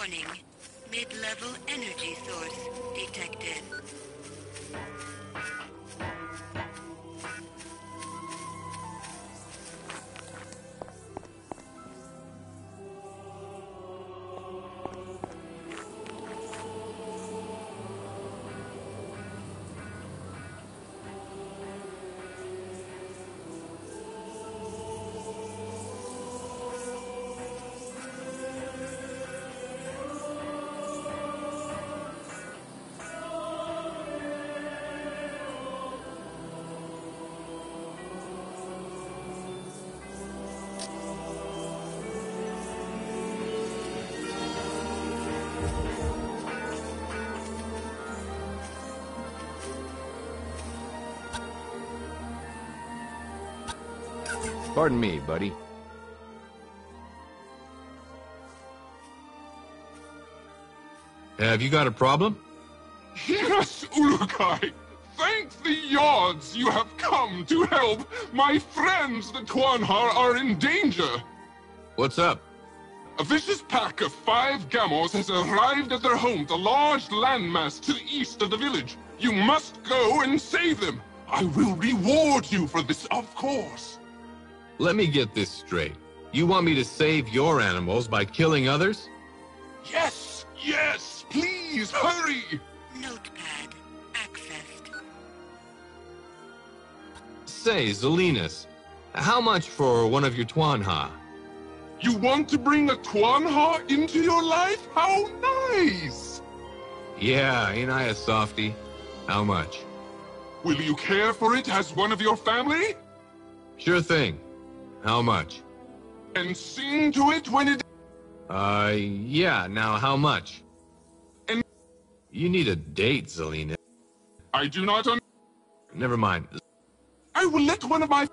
Warning. Mid-level energy source detected. Pardon me, buddy. Have you got a problem? Yes, Ulukai! Thank the yards you have come to help! My friends, the Twanhar, are in danger! What's up? A vicious pack of 5 Gamos has arrived at their home, the large landmass to the east of the village. You must go and save them! I will reward you for this, of course! Let me get this straight. You want me to save your animals by killing others? Yes! Yes! Please, hurry! Notepad accessed. Say, Zelinas, how much for one of your Twanha? You want to bring a Twanha into your life? How nice! Yeah, ain't I a softie? How much? Will you care for it as one of your family? Sure thing. How much? And sing to it when it... Yeah, now how much? And... You need a date, Zelina. I do not Never mind. I will let one of my...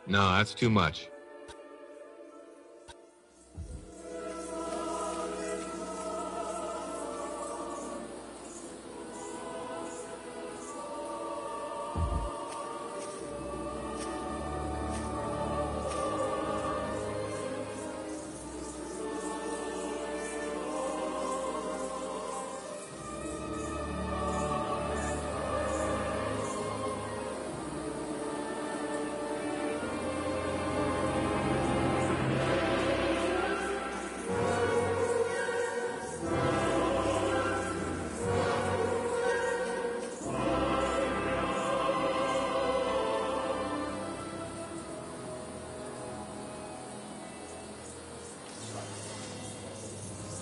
No, that's too much.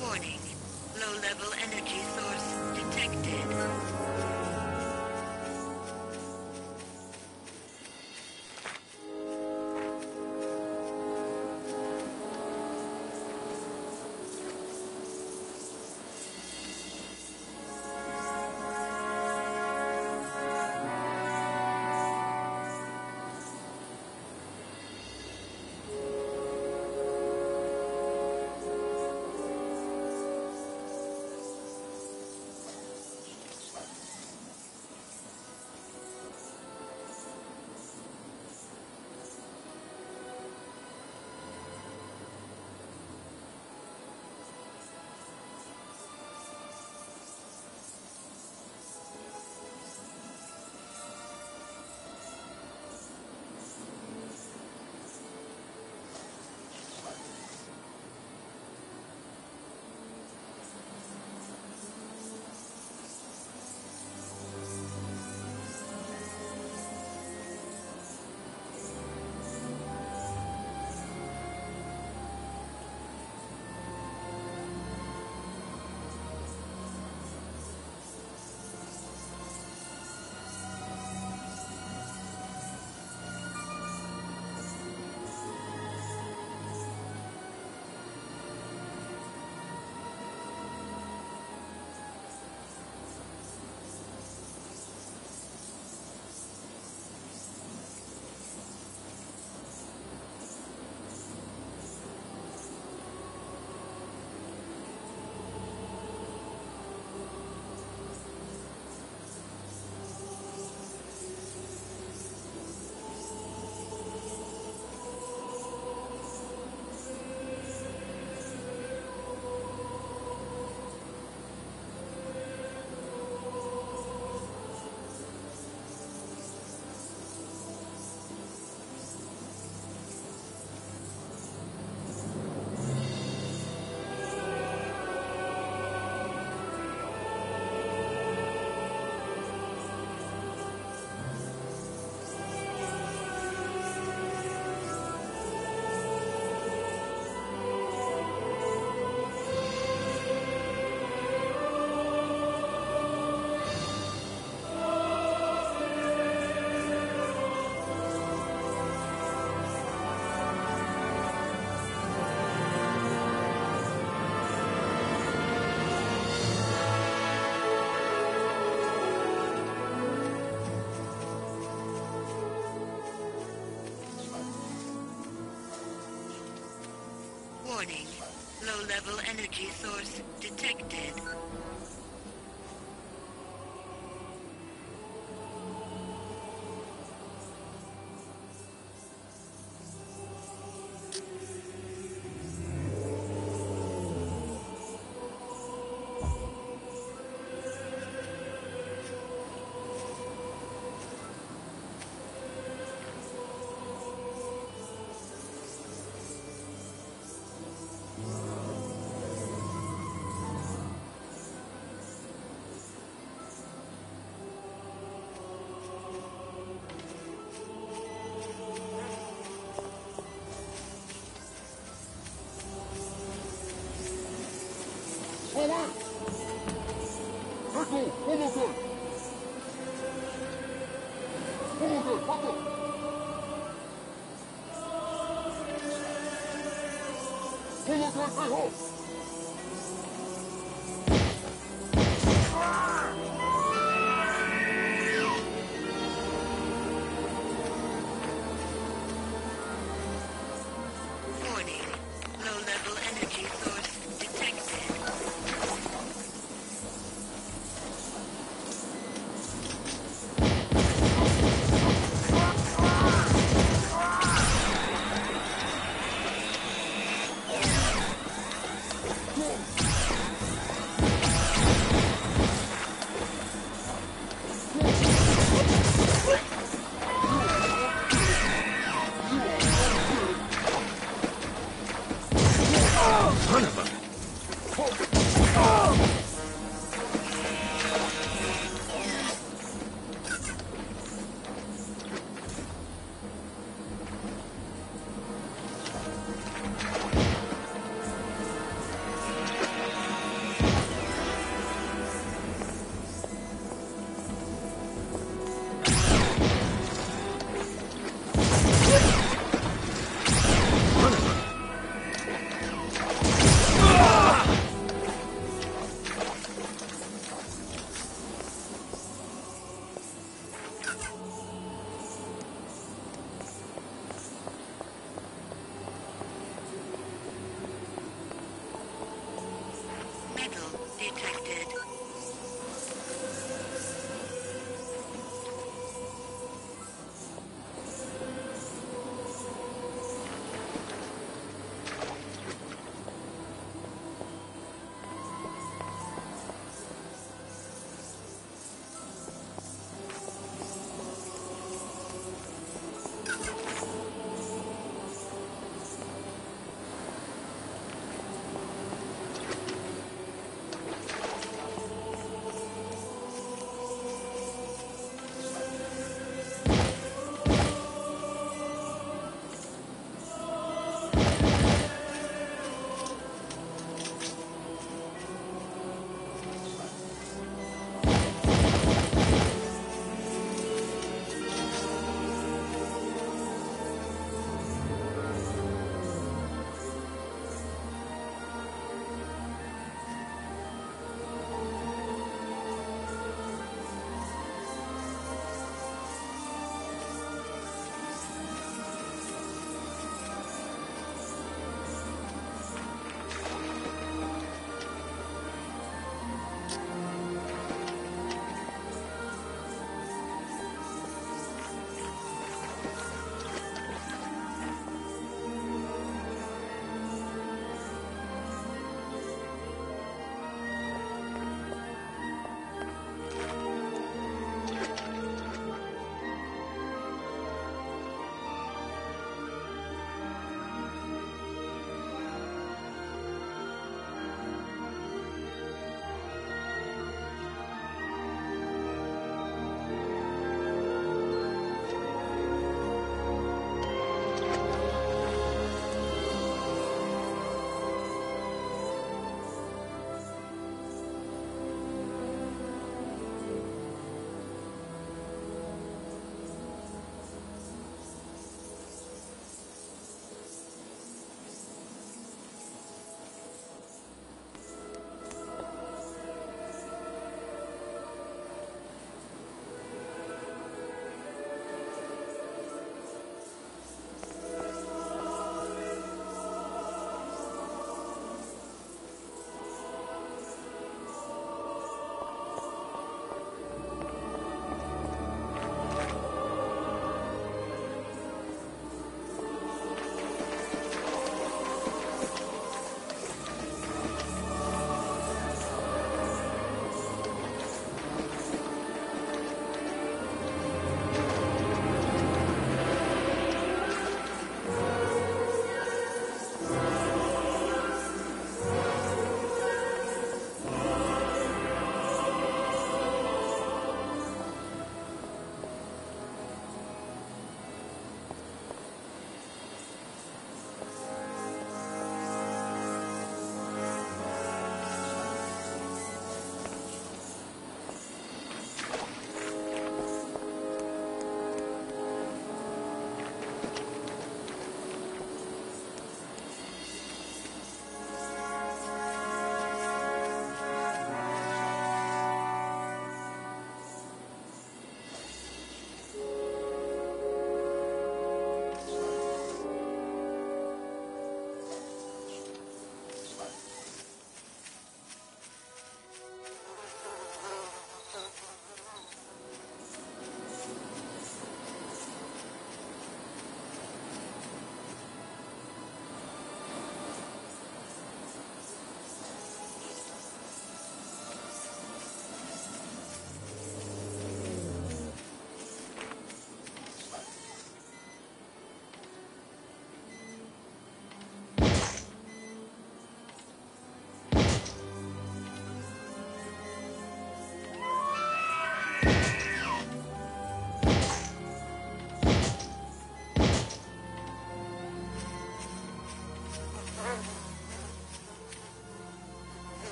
Warning. Low-level energy source detected. Warning. Low-level energy source detected. Away! Let go! Ulukai! Ulukai, back up! Ulukai, stay home! Warning. Low-level energy source detected.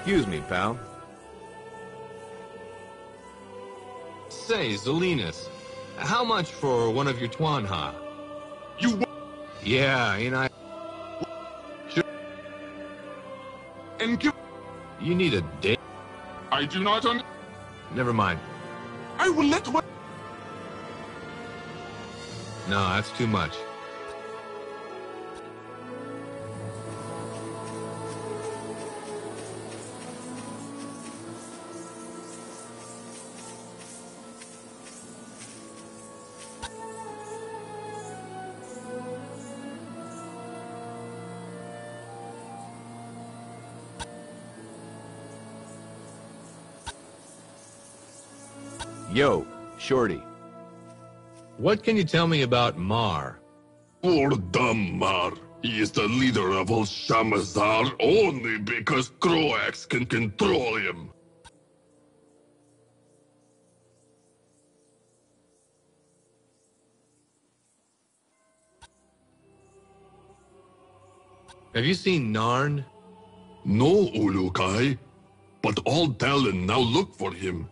Excuse me, pal. Say, Zelinus, how much for one of your Twanha? You Yeah, and I... Sure. and give. You need a date? I do not Never mind. I will let what. No, that's too much. Yo, Shorty. What can you tell me about Mar? Poor dumb Mar. He is the leader of all Shamazar only because Croax can control him. Have you seen Narn? No, Ulukai. But all Talon now look for him.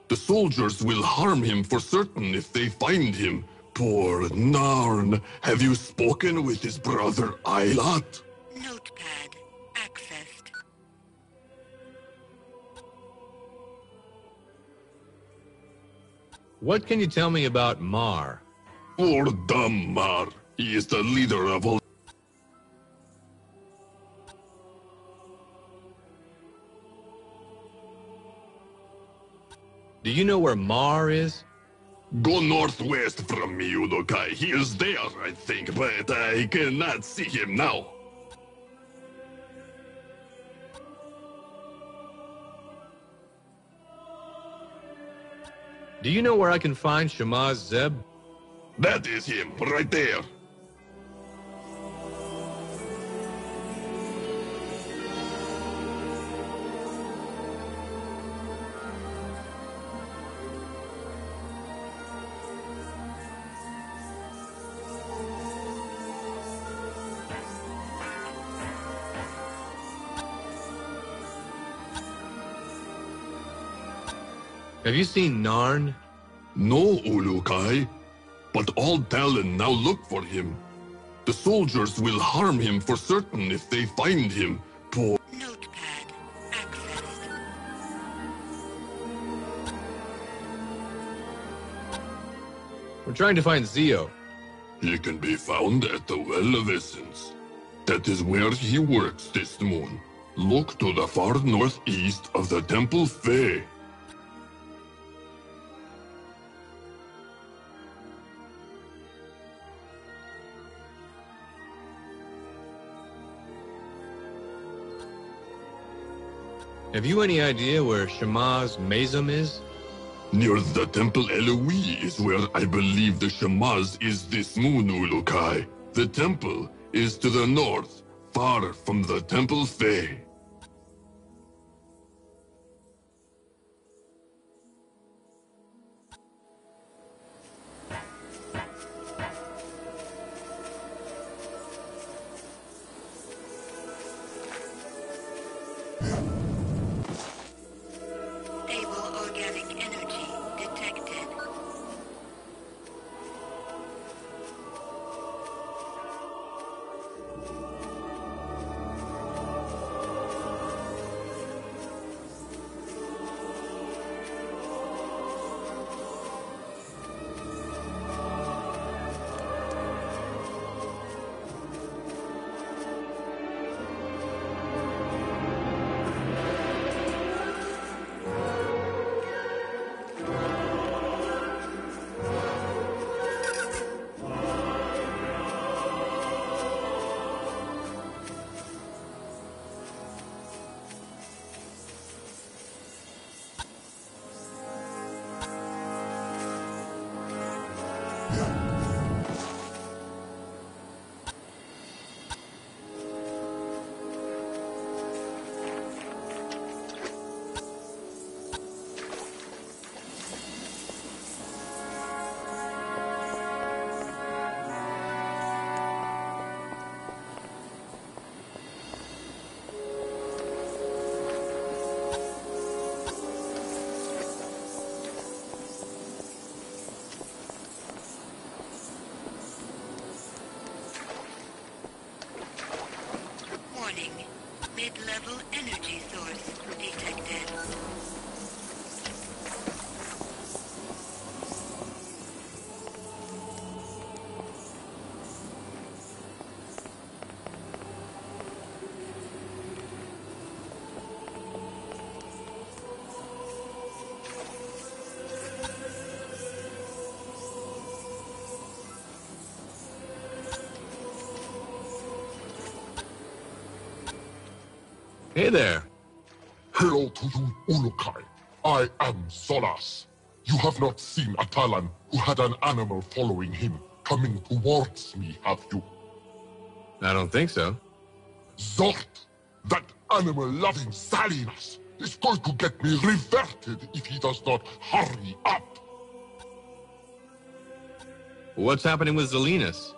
The soldiers will harm him for certain if they find him. Poor Narn. Have you spoken with his brother Ailat? Notepad accessed. What can you tell me about Mar? Poor dumb Mar. He is the leader of all. Do you know where Mar is? Go northwest from me, Ulukai. He is there, I think, but I cannot see him now. Do you know where I can find Shamaz Zeb? That is him, right there. Have you seen Narn? No, Ulukai. But all Talon now look for him. The soldiers will harm him for certain if they find him. Poor. Notepad accessed. We're trying to find Zio. He can be found at the Well of Essence. That is where he works this moon. Look to the far northeast of the Temple Fae. Have you any idea where Shamaz Mazum is? Near the Temple Eloi is where I believe the Shamaz is this moon, Ulukai. The temple is to the north, far from the Temple Fae. Stable organic energy detected. Mid-level energy source detected. Hey there. Hello to you, Ulukai. I am Solas. You have not seen a Talon who had an animal following him, coming towards me, have you? I don't think so. Zort, that animal-loving Salinas, is going to get me reverted if he does not hurry up. What's happening with Zelinus?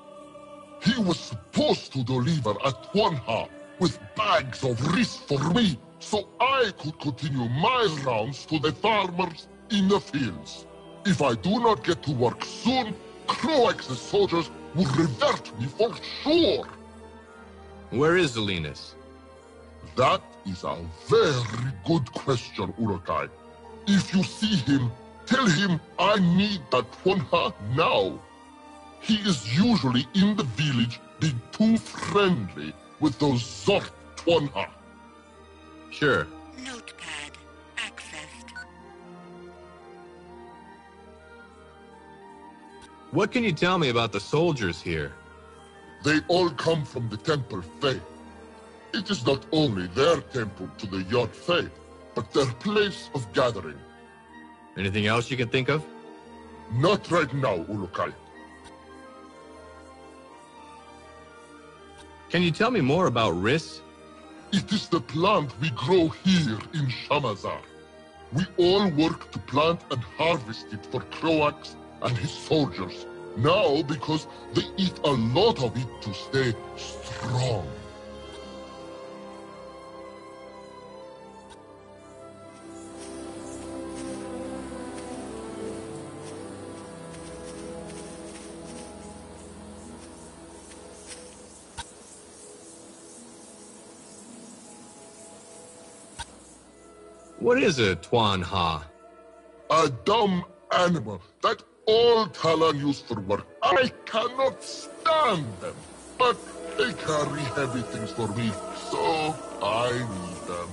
He was supposed to deliver at Twanha with bags of rice for me, so I could continue my rounds to the farmers in the fields. If I do not get to work soon, Croax's soldiers will revert me for sure. Where is Zelinus? That is a very good question, Ulukai. If you see him, tell him I need that Twanha now. He is usually in the village being too friendly with those Zort Twanha. Sure. Notepad accessed. What can you tell me about the soldiers here? They all come from the Temple Fae. It is not only their temple to the Yod Fae, but their place of gathering. Anything else you can think of? Not right now, Ulukai. Can you tell me more about Riss? It is the plant we grow here in Shamazar. We all work to plant and harvest it for Croax and his soldiers. Now because they eat a lot of it to stay strong. What is a Twanha? A dumb animal that all Talon use for work. I cannot stand them, but they carry heavy things for me, so I need them.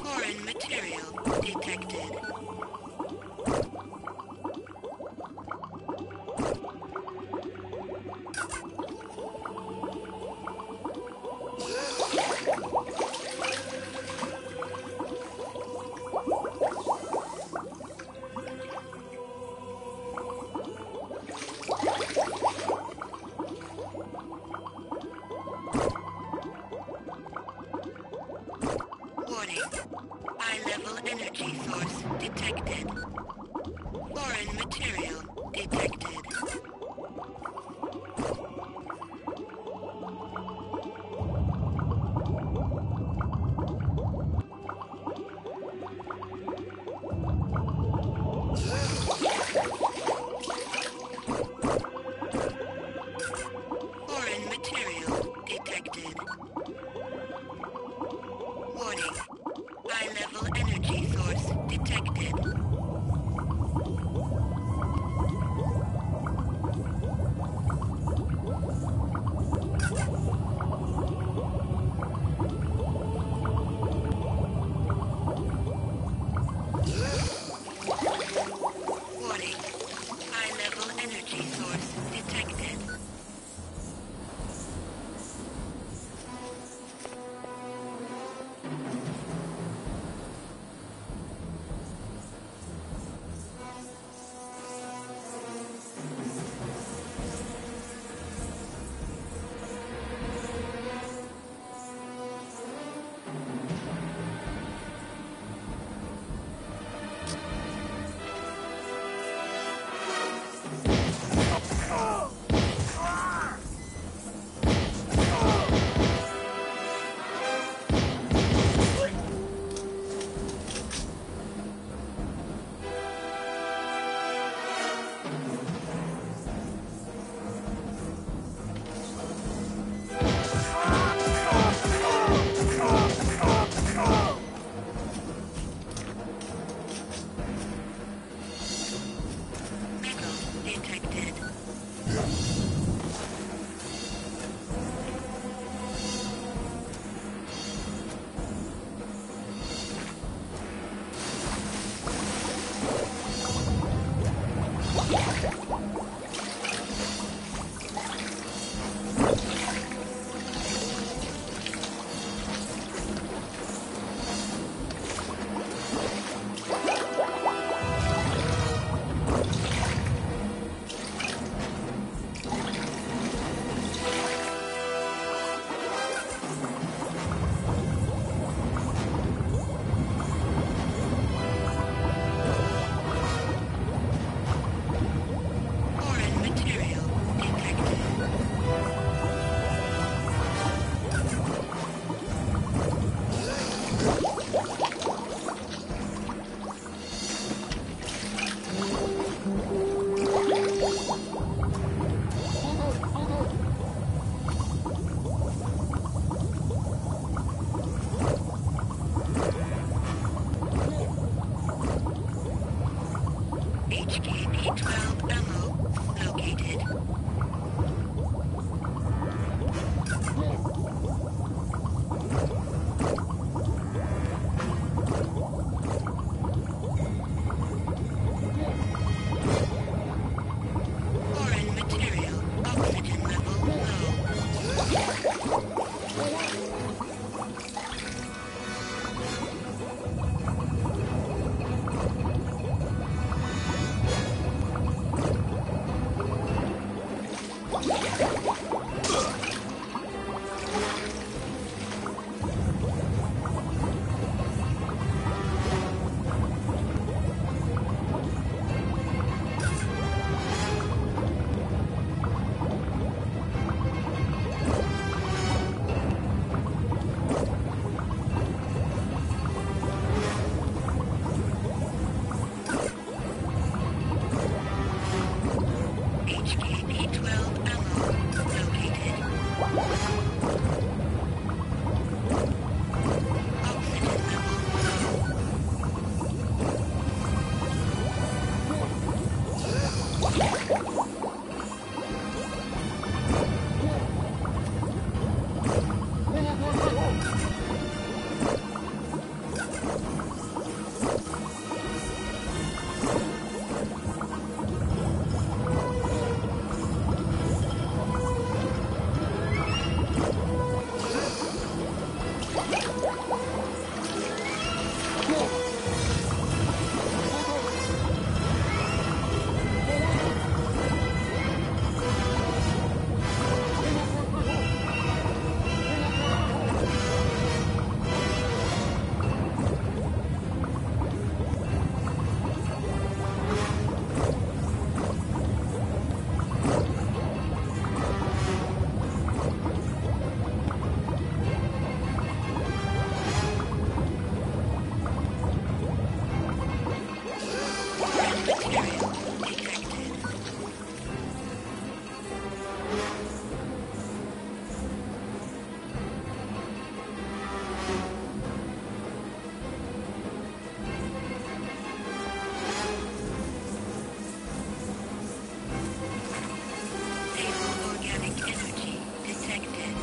Foreign material detected. Warning. High-level energy source detected. Foreign material detected. Foreign material detected. Warning. High-level energy source detected. HKP-12 ammo located. Foreign material. Oxygen level low. HKP-12 ammo located. Oxygen level low. Stable organic energy detected.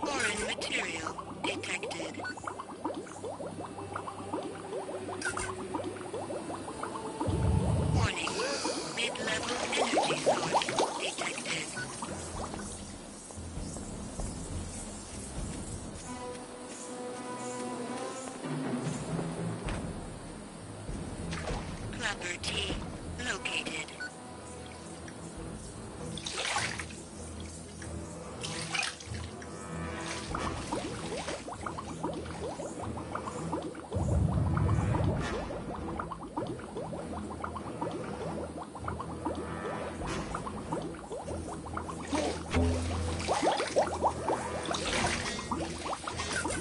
Foreign material detected. Warning. Mid-level energy source detected. Clapper T located.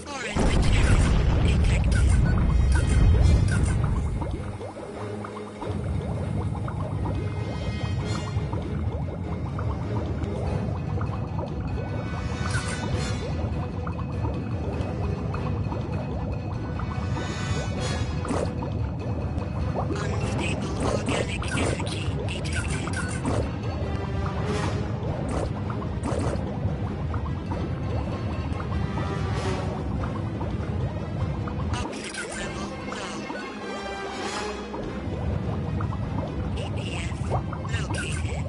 Foreign material detected. Unstable organic energy detected. Oxygen level low. EPS located.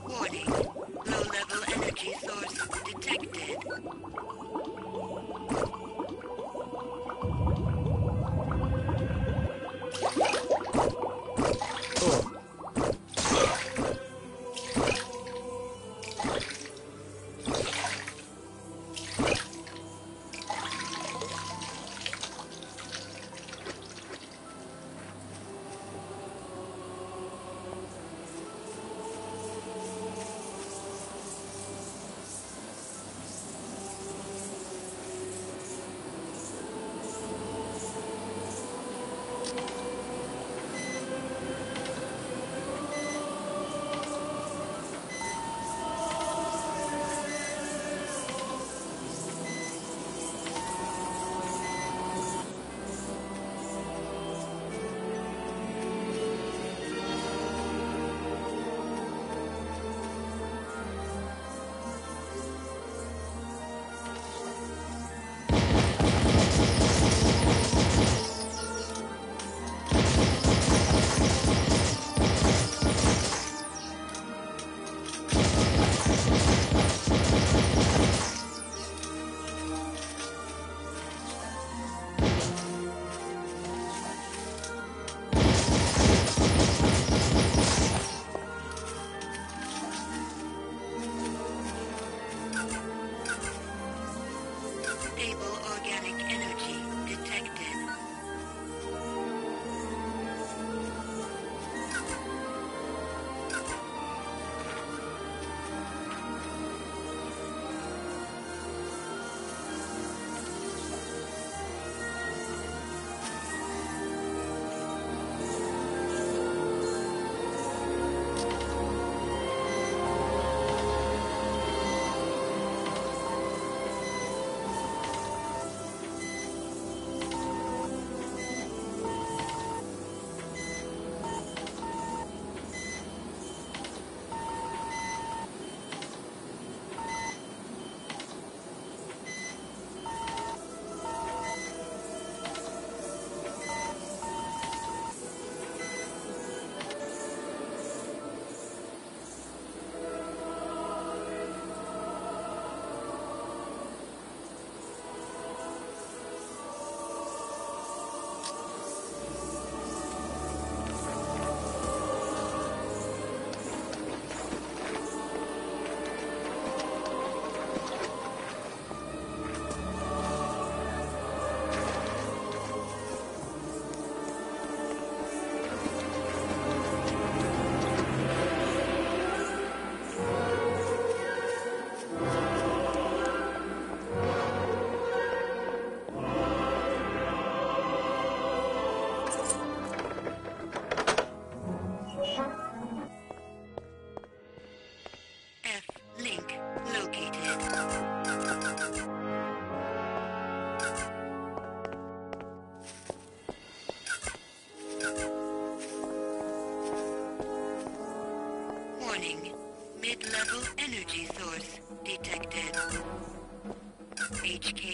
Warning. Low-level energy source detected.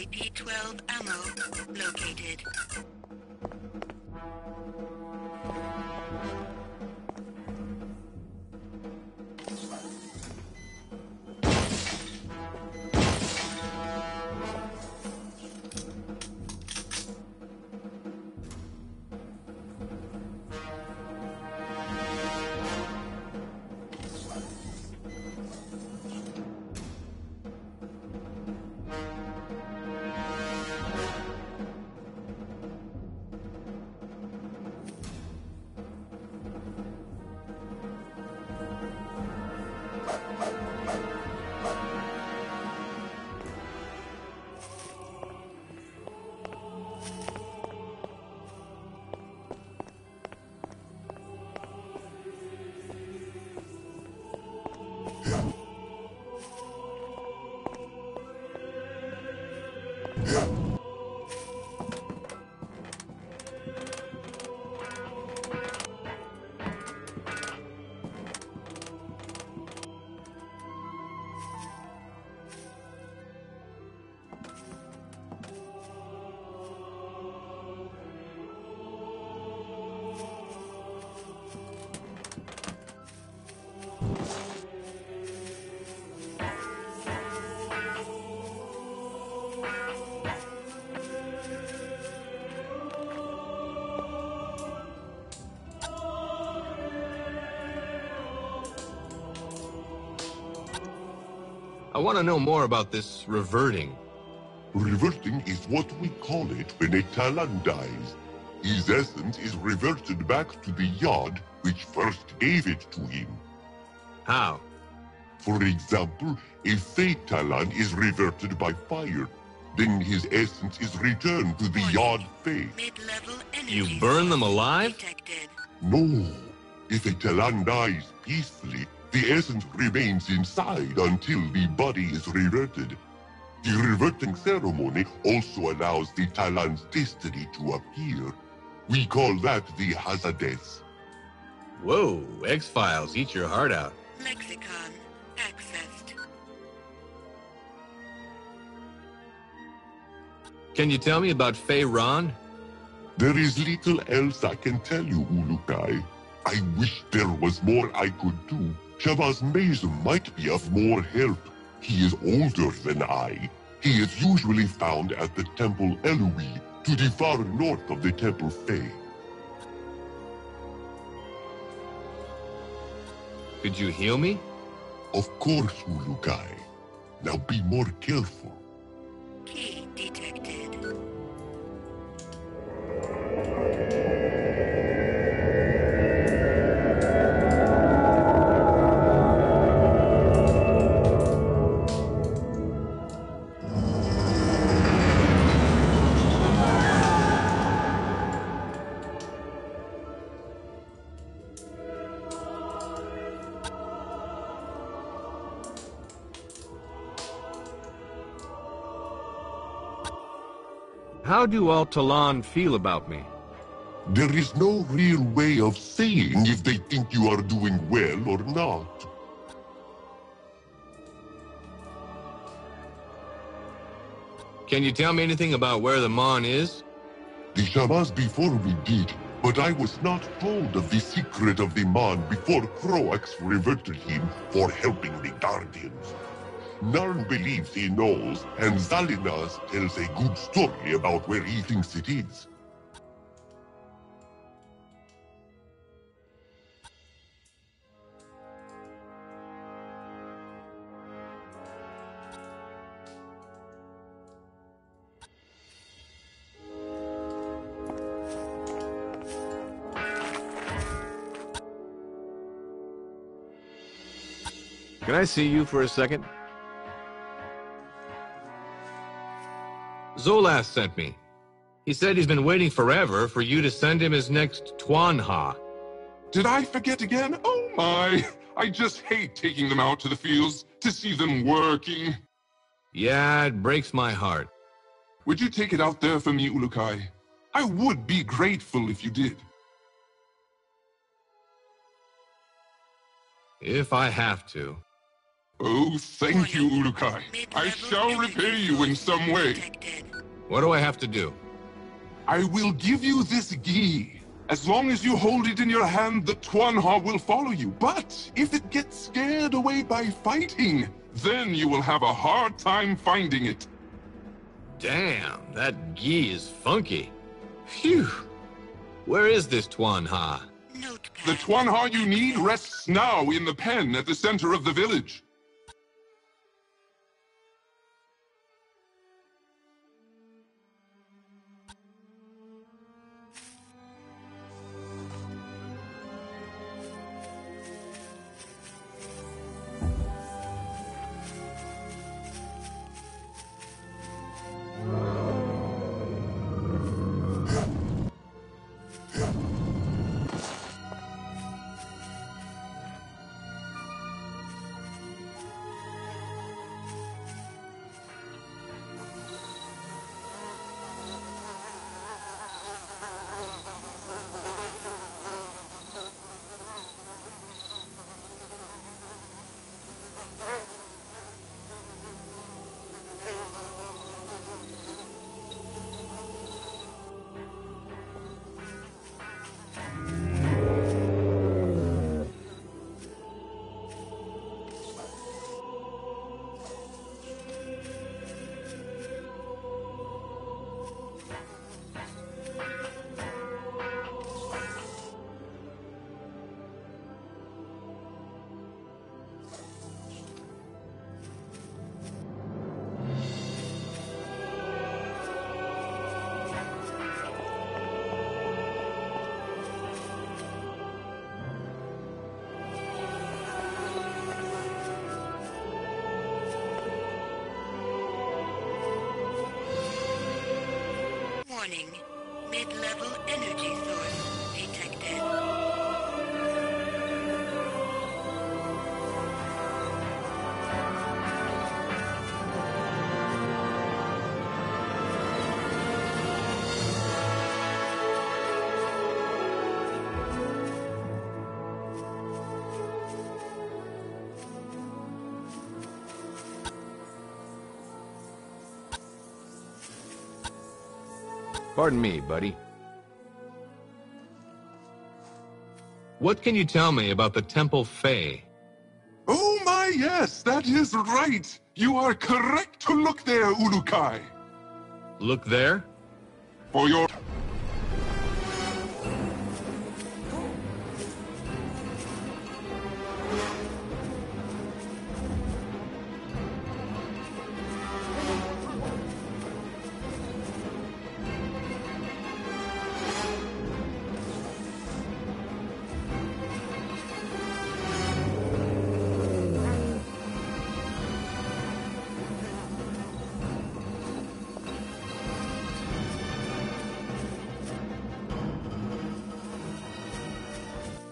AP-12 ammo located. I want to know more about this reverting. Reverting is what we call it when a Talon dies. His essence is reverted back to the Yard which first gave it to him. How? For example, a Fate Talon is reverted by fire. Then his essence is returned to the Yard Fate. Mid-level energy You burn them source alive? detected. No. If a Talon dies peacefully, the essence remains inside until the body is reverted. The reverting ceremony also allows the Talon's destiny to appear. We call that the Hazardess. Whoa, X-Files, eat your heart out. Lexicon accessed. Can you tell me about Fei Ron? There is little else I can tell you, Ulukai. I wish there was more I could do. Shabazz Mason might be of more help. He is older than I. He is usually found at the Temple Eloi, to the far north of the Temple Fei. Could you heal me? Of course, Ulukai. Now be more careful. Key detected. How do all Talon feel about me? There is no real way of saying if they think you are doing well or not. Can you tell me anything about where the Mon is? The Shabazz before me did, but I was not told of the secret of the Mon before Croax reverted him for helping the Guardians. Narn believes he knows, and Zalinas tells a good story about where he thinks it is. Can I see you for a second? Zolas sent me. He said he's been waiting forever for you to send him his next Tuanha. Did I forget again? Oh my! I just hate taking them out to the fields to see them working. Yeah, it breaks my heart. Would you take it out there for me, Ulukai? I would be grateful if you did. If I have to. Oh, thank you, Ulukai. I shall repay you in some way. Detected. What do I have to do? I will give you this gi. As long as you hold it in your hand, the Twanha will follow you. But if it gets scared away by fighting, then you will have a hard time finding it. Damn, that gi is funky. Phew. Where is this Twanha? Notepad. The Twanha you need rests now in the pen at the center of the village. Warning. Mid-level energy source detected. Pardon me, buddy. What can you tell me about the Temple Fae? Oh my, yes, that is right. You are correct to look there, Ulukai. Look there? For your...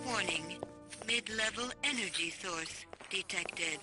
Warning. Mid-level energy source detected.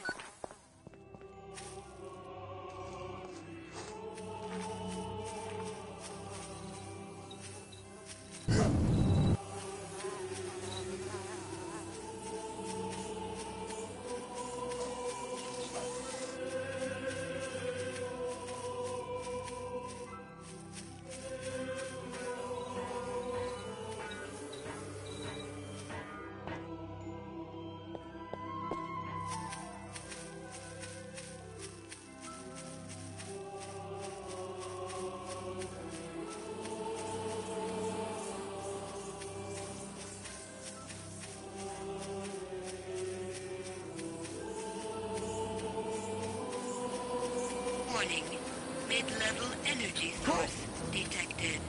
Warning. Mid-level energy source detected.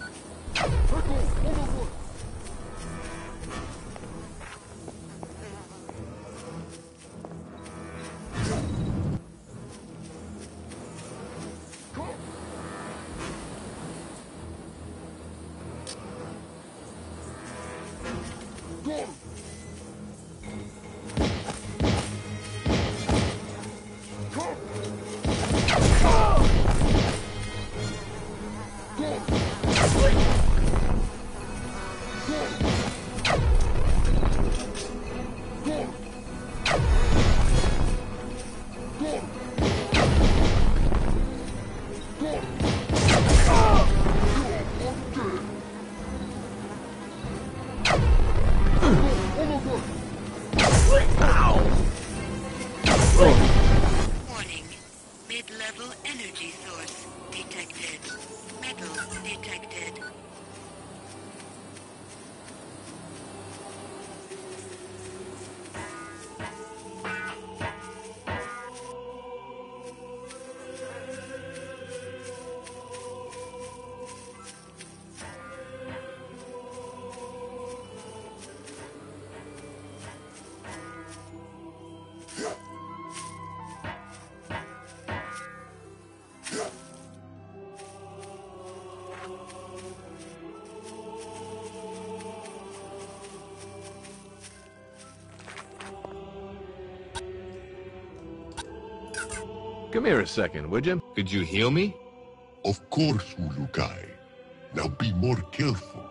Mid-level energy source detected. Metal detected. Come here a second, would you? Could you heal me? Of course, Ulukai. Now be more careful.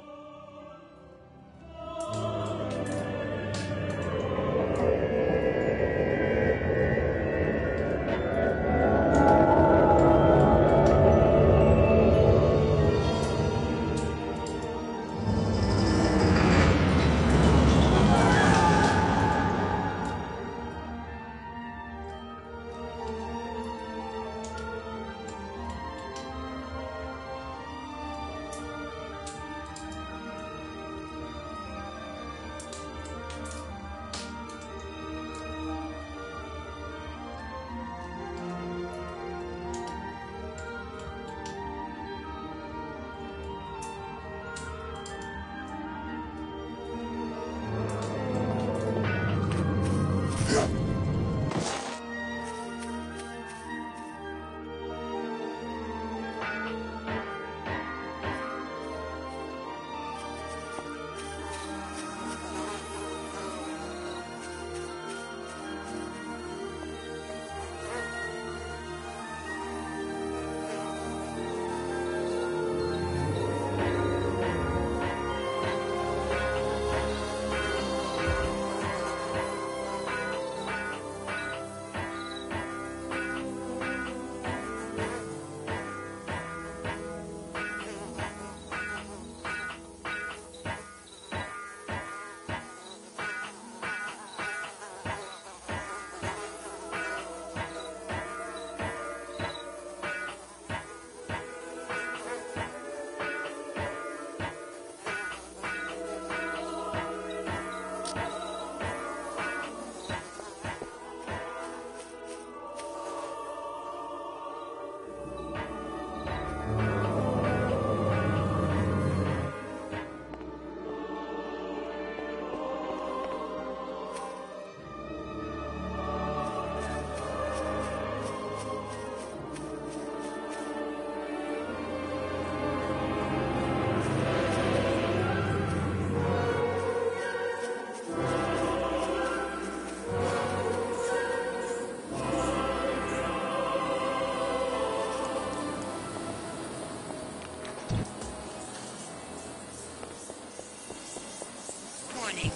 Warning.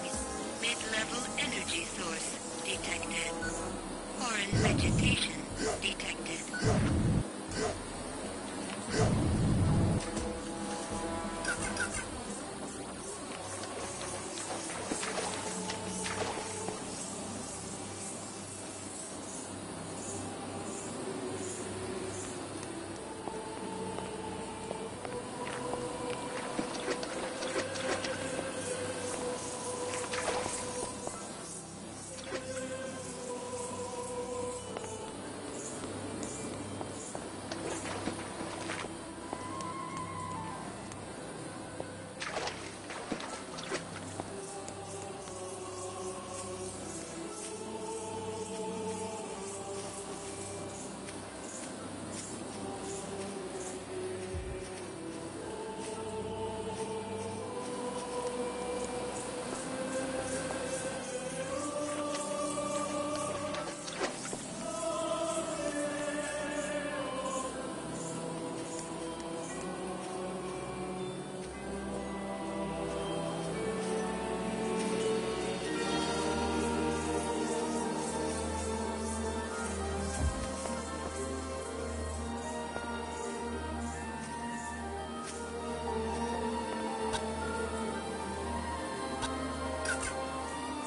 Mid-level energy source detected. Foreign vegetation detected.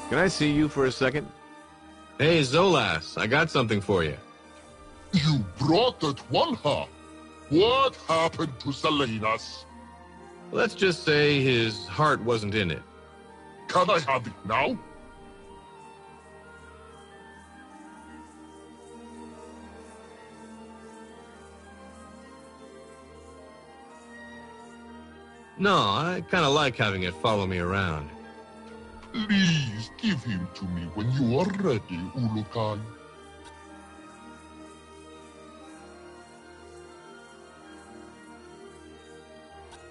Can I see you for a second? Hey, Zolas, I got something for you. You brought it one half. What happened to Salinas? Let's just say his heart wasn't in it. Can I have it now? No, I kind of like having it follow me around. Please give him to me when you are ready, Ulukai.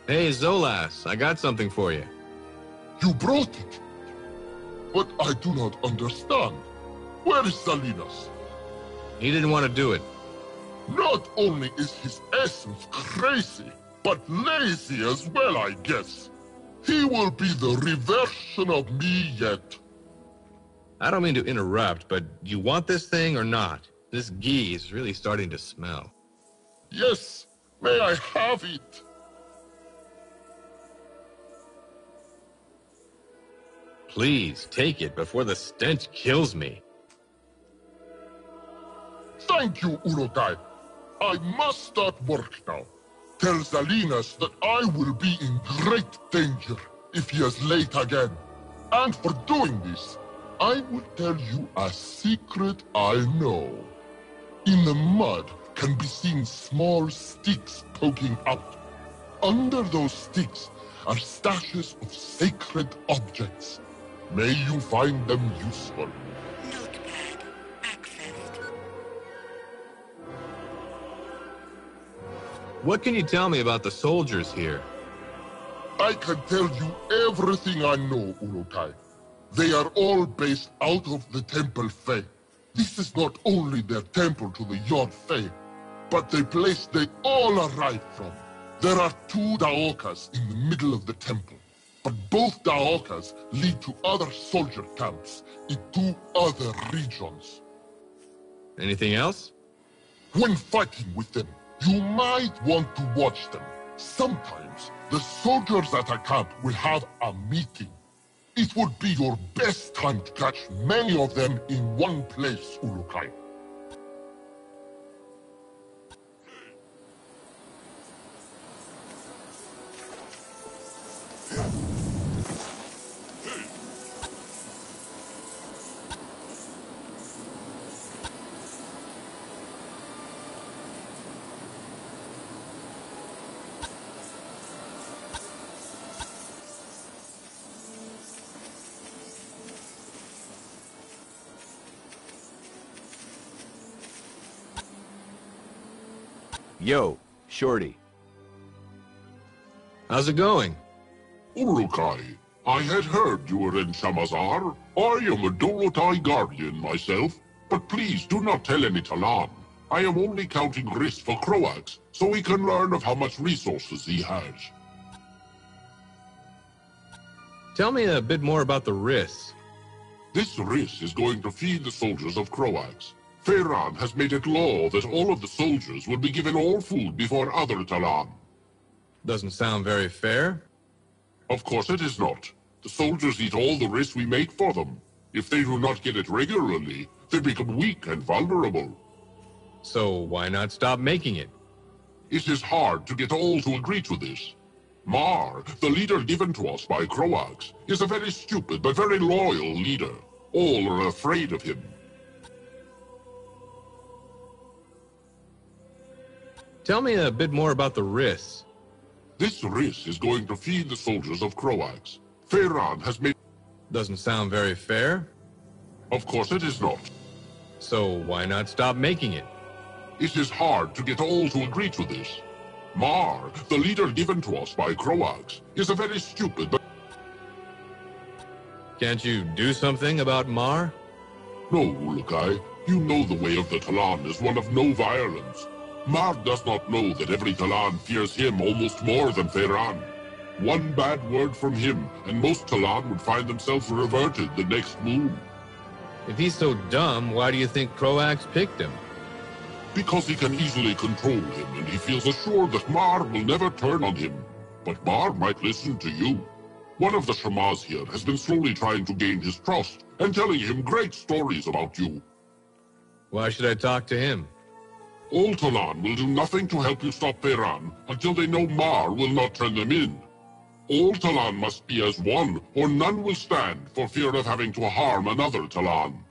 Hey, Zolas, I got something for you. You brought it. But I do not understand. Where is Salinas? He didn't want to do it. Not only is his essence crazy, but lazy as well, I guess. He will be the reversion of me yet. I don't mean to interrupt, but you want this thing or not? This ghee is really starting to smell. Yes, may I have it? Please, take it before the stench kills me. Thank you, Ulukai. I must start work now. Tell Salinas that I will be in great danger if he is late again. And for doing this, I will tell you a secret I know. In the mud can be seen small sticks poking out. Under those sticks are stashes of sacred objects. May you find them useful. Notepad accessed. What can you tell me about the soldiers here? I can tell you everything I know, Ulukai. They are all based out of the Temple Fae. This is not only their temple to the Yod Fae, but the place they all arrived from. There are 2 Daokas in the middle of the temple, but both Daokas lead to other soldier camps in 2 other regions. Anything else? When fighting with them, you might want to watch them. Sometimes, the soldiers at a camp will have a meeting. It would be your best time to catch many of them in one place, Ulukai. Yo, Shorty. How's it going? Ulukai, I had heard you were in Shamazar. I am a Dolotai guardian myself, but please do not tell any Talan. I am only counting Riss for Croax, so we can learn of how much resources he has. Tell me a bit more about the Riss. This Riss is going to feed the soldiers of Croax. Feyran has made it law that all of the soldiers will be given all food before other Talan. Doesn't sound very fair. Of course it is not. The soldiers eat all the Riss we make for them. If they do not get it regularly, they become weak and vulnerable. So why not stop making it? It is hard to get all to agree to this. Mar, the leader given to us by Croax, is a very stupid but very loyal leader. All are afraid of him. Tell me a bit more about the Riss. This Riss is going to feed the soldiers of Croax. Feyran has made... Doesn't sound very fair. Of course it is not. So why not stop making it? It is hard to get all to agree to this. Mar, the leader given to us by Croax, is a very stupid but... Can't you do something about Mar? No, Ulukai. You know the way of the Talan is one of no violence. Mar does not know that every Talan fears him almost more than Feyran. One bad word from him, and most Talan would find themselves reverted the next moon. If he's so dumb, why do you think Croax picked him? Because he can easily control him, and he feels assured that Mar will never turn on him. But Mar might listen to you. One of the Shamaz here has been slowly trying to gain his trust, and telling him great stories about you. Why should I talk to him? All Talon will do nothing to help you stop Veyran until they know Mar will not turn them in. All Talon must be as one, or none will stand for fear of having to harm another Talon.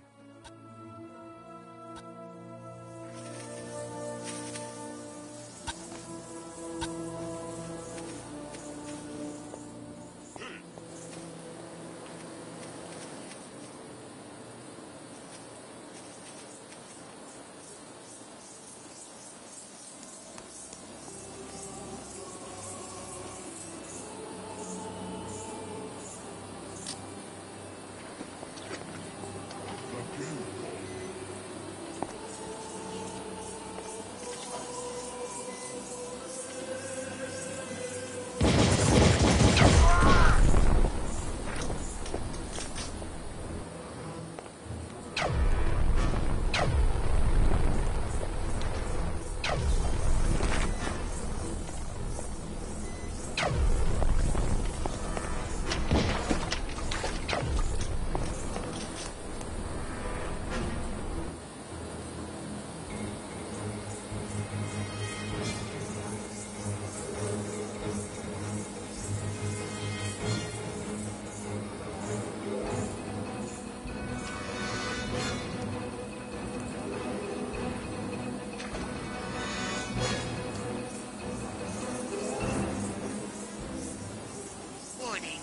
Warning.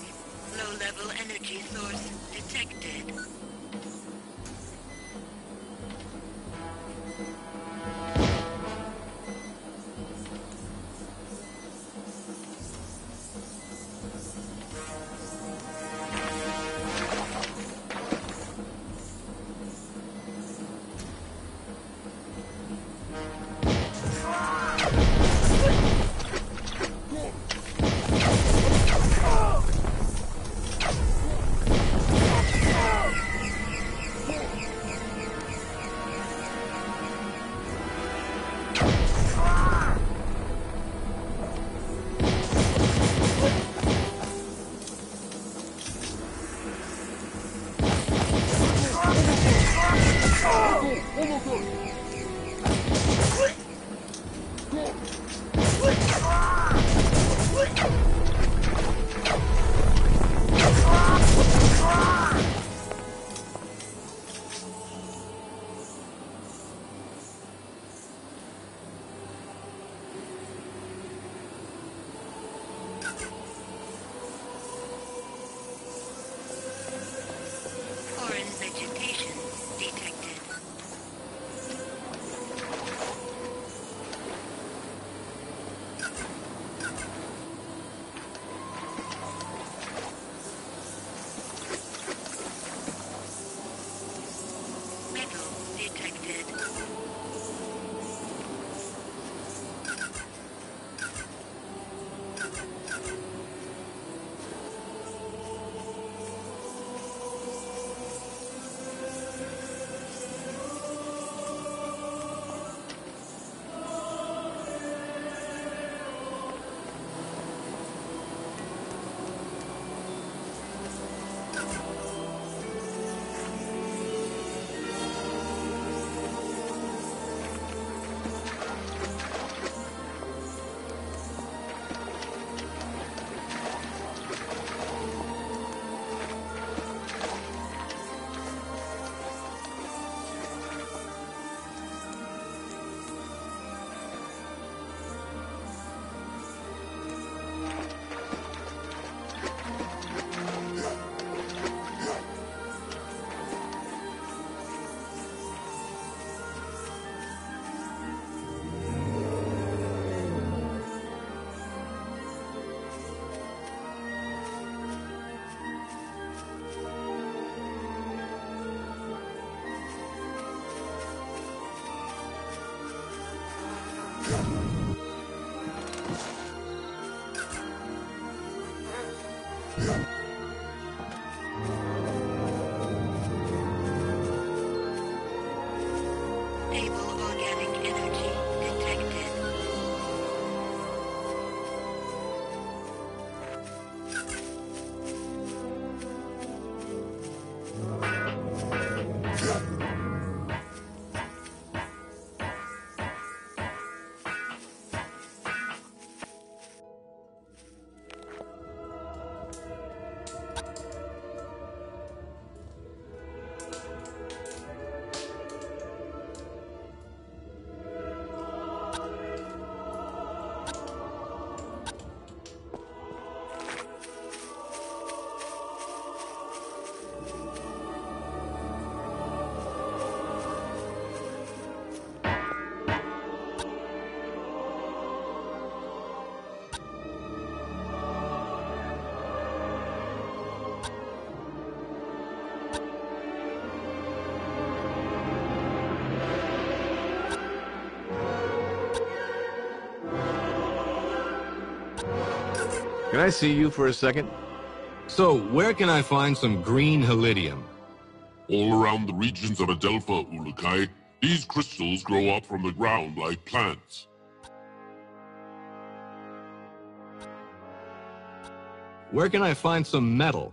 Low-level energy source detected. Foreign vegetation detected. Metal detected. Stable organic energy detected. Can I see you for a second? So, where can I find some green helidium? All around the regions of Adelpha, Ulukai, these crystals grow up from the ground like plants. Where can I find some metal?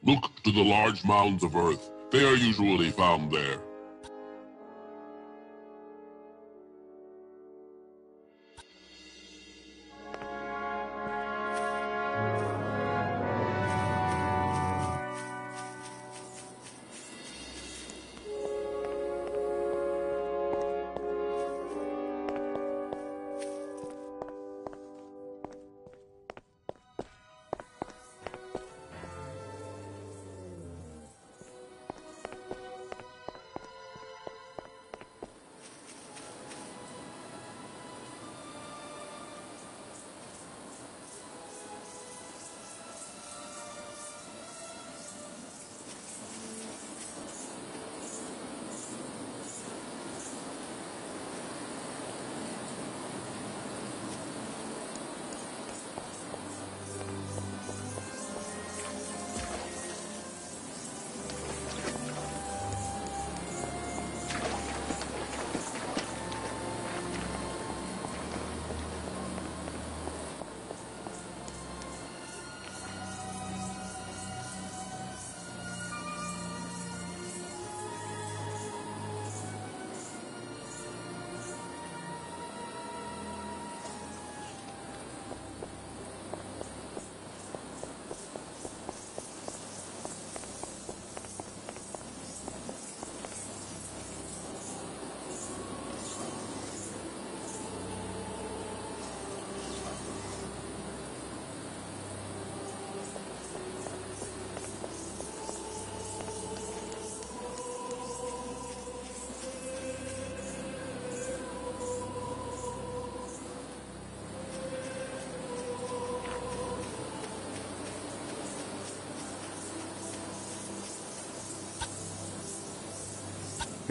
Look to the large mounds of earth. They are usually found there.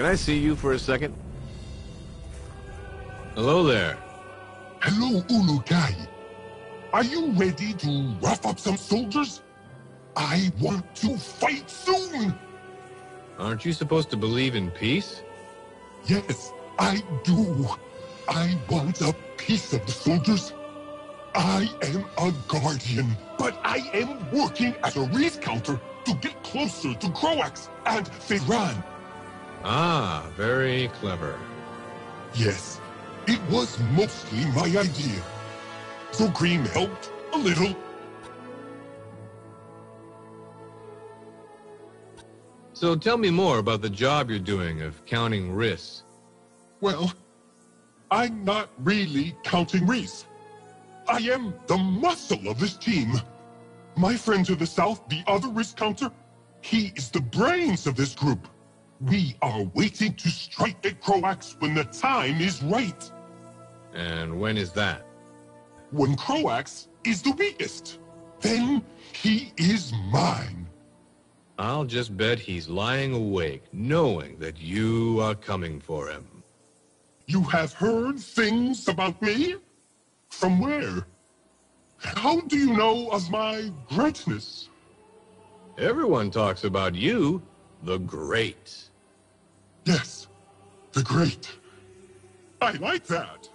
Can I see you for a second? Hello there. Hello, Ulukai. Are you ready to rough up some soldiers? I want to fight soon! Aren't you supposed to believe in peace? Yes, I do. I want a piece of the soldiers. I am a guardian, but I am working as a race counter to get closer to Croax and Ferran. Ah, very clever. Yes, it was mostly my idea. So Cream helped a little. So tell me more about the job you're doing of counting risks. Well, I'm not really counting Reese. I am the muscle of this team. My friend to the south, the other risk counter, he is the brains of this group. We are waiting to strike at Croax when the time is right. And when is that? When Croax is the weakest, then he is mine. I'll just bet he's lying awake, knowing that you are coming for him. You have heard things about me? From where? How do you know of my greatness? Everyone talks about you, the Great. Yes, the Great. I like that.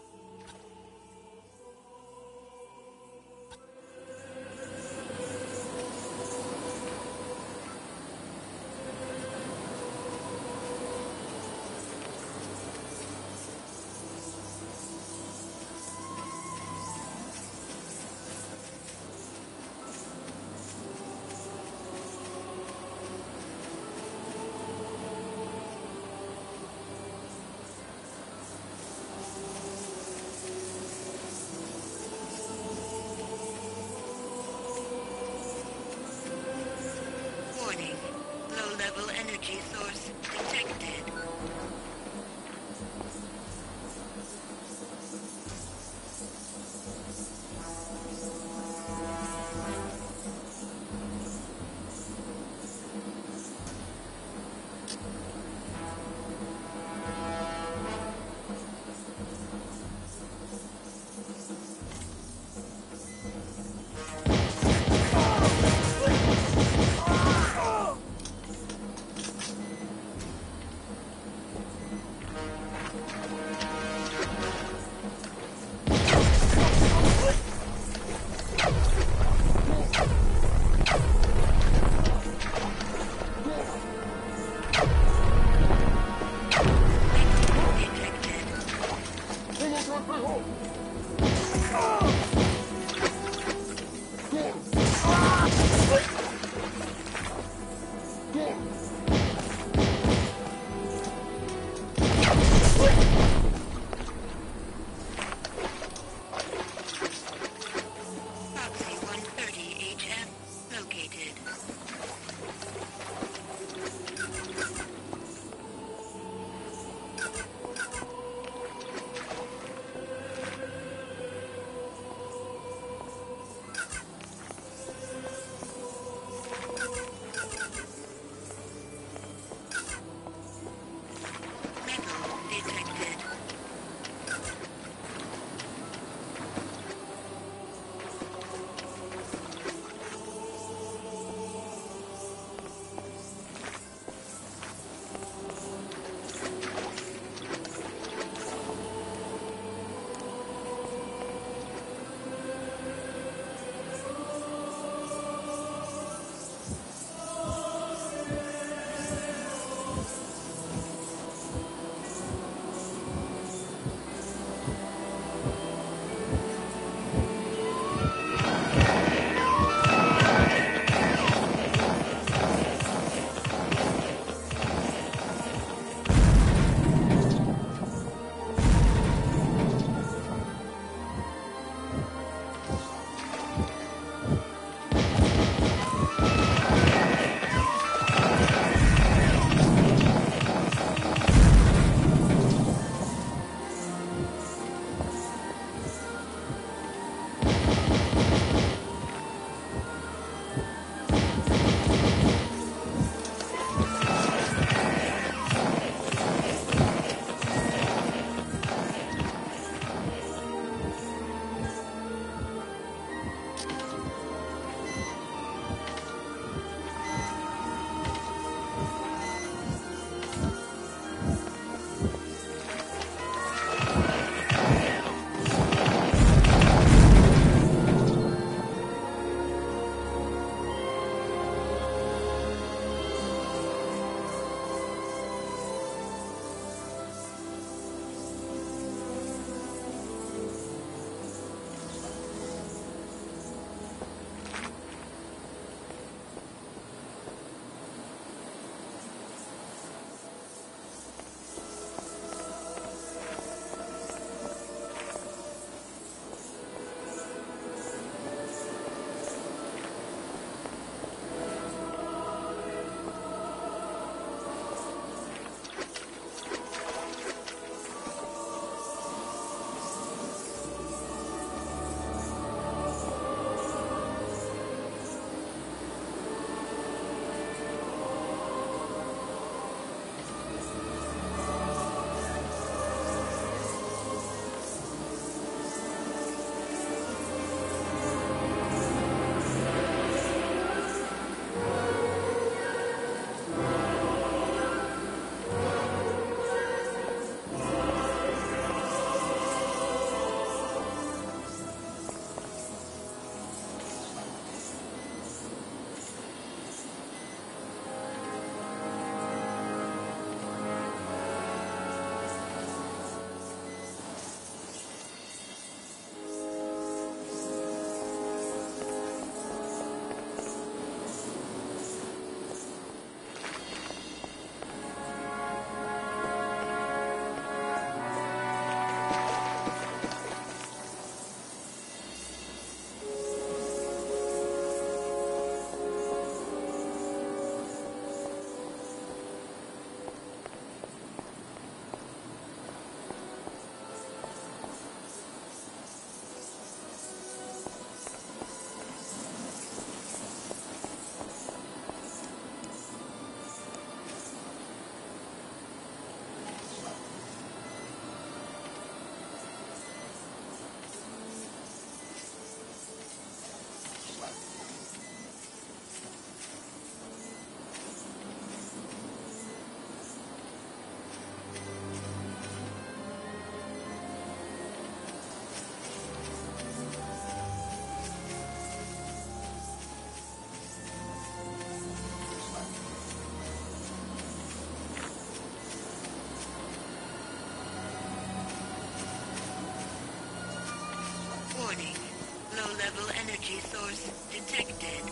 Low-level energy source detected.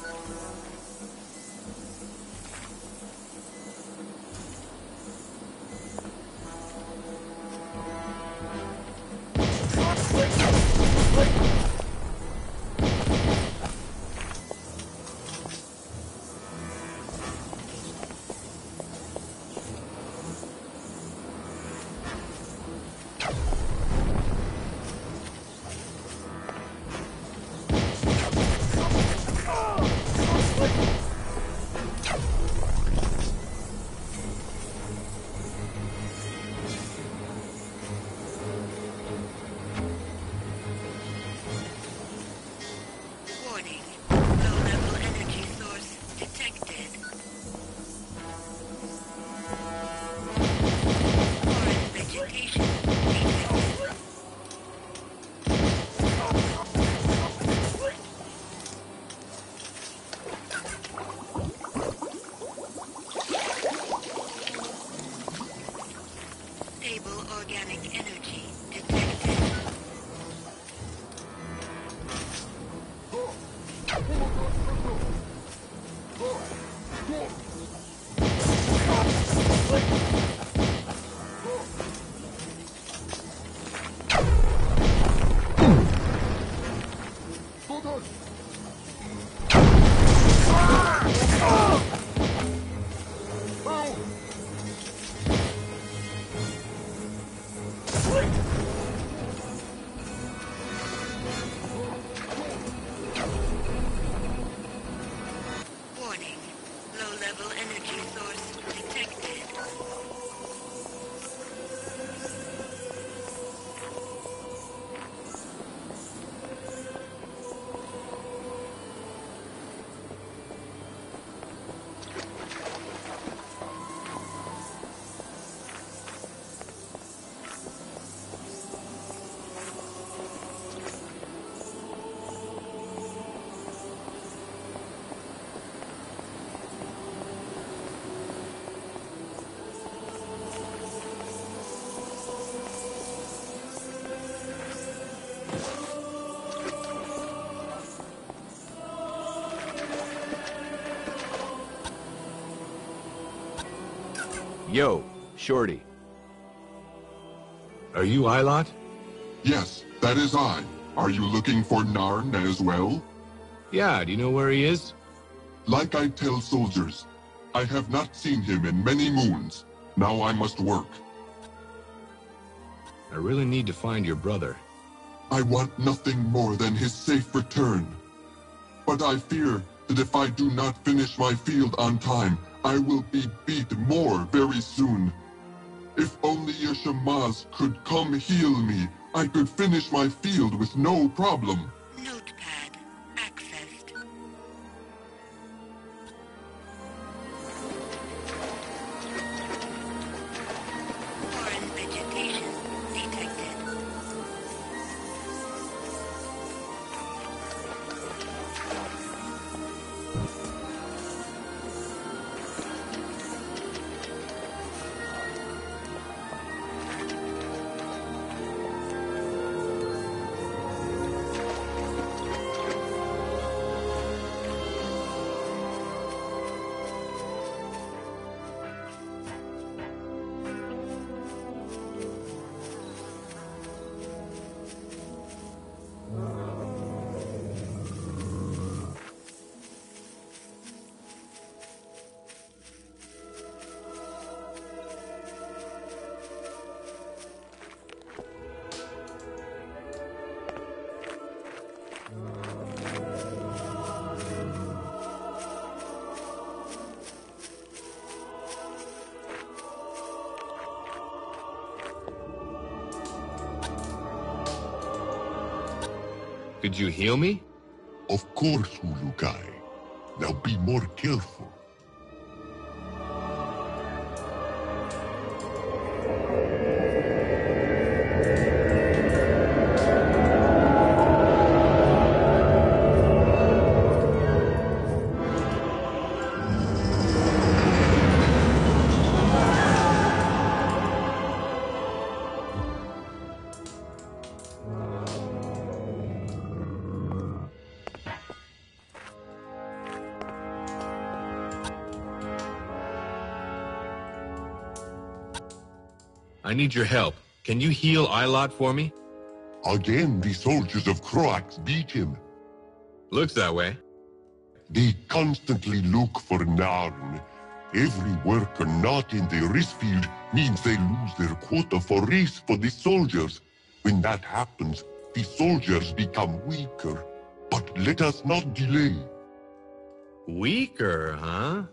Warning. Low-level energy source detected. Foreign vegetation detected. Stable organic energy detected. Warning. Low-level energy source detected. Yo, Shorty. Are you Ilot? Yes, that is I. Are you looking for Narn as well? Yeah, do you know where he is? Like I tell soldiers, I have not seen him in many moons. Now I must work. I really need to find your brother. I want nothing more than his safe return. But I fear that if I do not finish my field on time, I will be beat more very soon. If only Yashamaz could come heal me, I could finish my field with no problem. Notepad accessed. Foreign vegetation detected. Could you heal me? Of course, Ulukai. Now be more careful. I need your help. Can you heal Ilot for me? Again, the soldiers of Croax beat him. Looks that way. They constantly look for Narn. Every worker not in the race field means they lose their quota for race for the soldiers. When that happens, the soldiers become weaker. But let us not delay. Weaker, huh?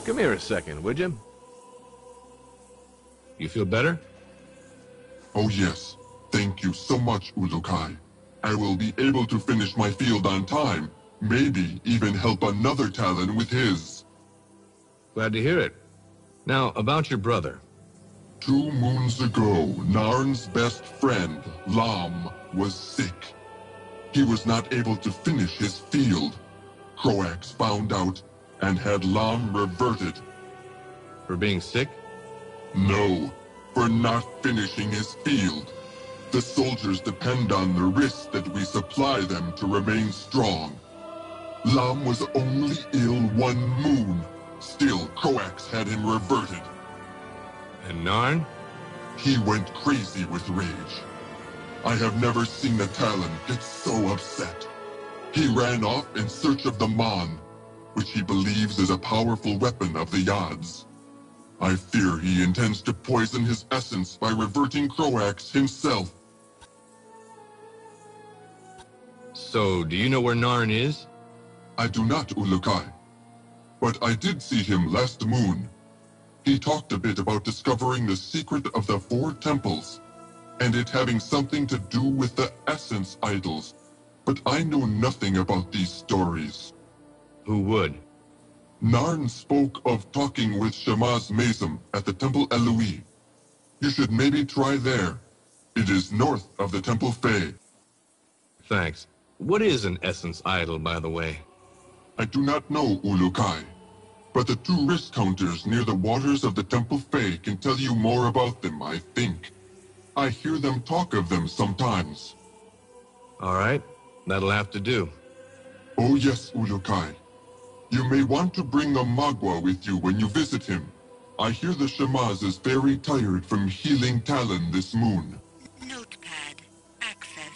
Come here a second, would you? You feel better? Oh yes. Thank you so much, Ulukai. I will be able to finish my field on time. Maybe even help another Talon with his. Glad to hear it. Now, about your brother. 2 moons ago, Narn's best friend, Lam, was sick. He was not able to finish his field. Croax found out and had Lam reverted. For being sick? No, for not finishing his field. The soldiers depend on the wrist that we supply them to remain strong. Lam was only ill 1 moon. Still, Croax had him reverted. And Narn? He went crazy with rage. I have never seen a Talon get so upset. He ran off in search of the Mon, which he believes is a powerful weapon of the Yads. I fear he intends to poison his essence by reverting Croax himself. So, do you know where Narn is? I do not, Ulukai. But I did see him last moon. He talked a bit about discovering the secret of the 4 temples, and it having something to do with the essence idols. But I know nothing about these stories. Who would? Narn spoke of talking with Shamaz Mazum at the Temple Eloi. You should maybe try there. It is north of the Temple Fae. Thanks. What is an essence idol, by the way? I do not know, Ulukai, but the 2 wrist counters near the waters of the Temple Fae can tell you more about them, I think. I hear them talk of them sometimes. All right, that'll have to do. Oh yes, Ulukai. You may want to bring a Magua with you when you visit him. I hear the Shamaz is very tired from healing Talon this moon. Notepad accessed.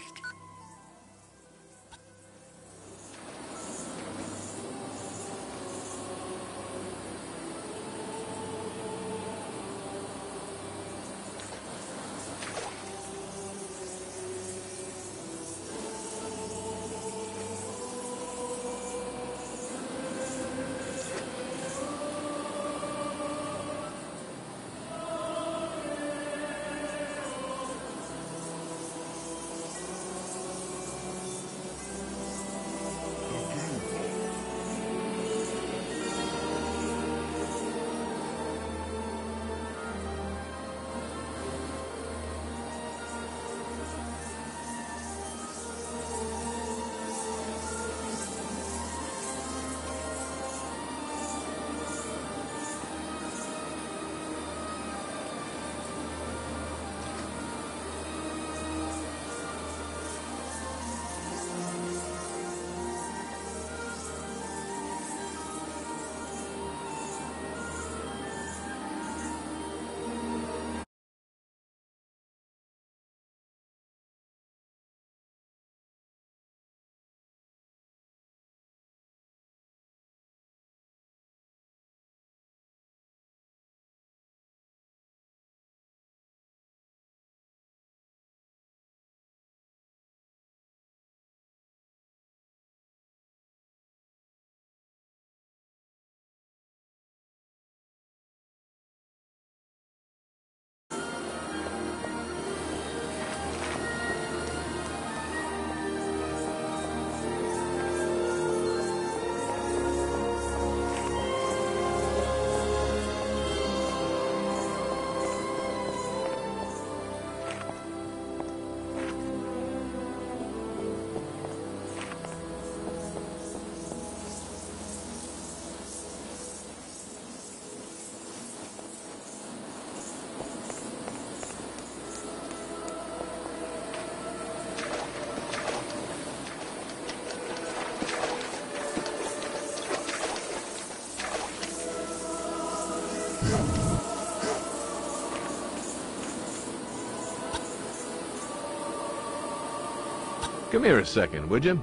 Come here a second, would you?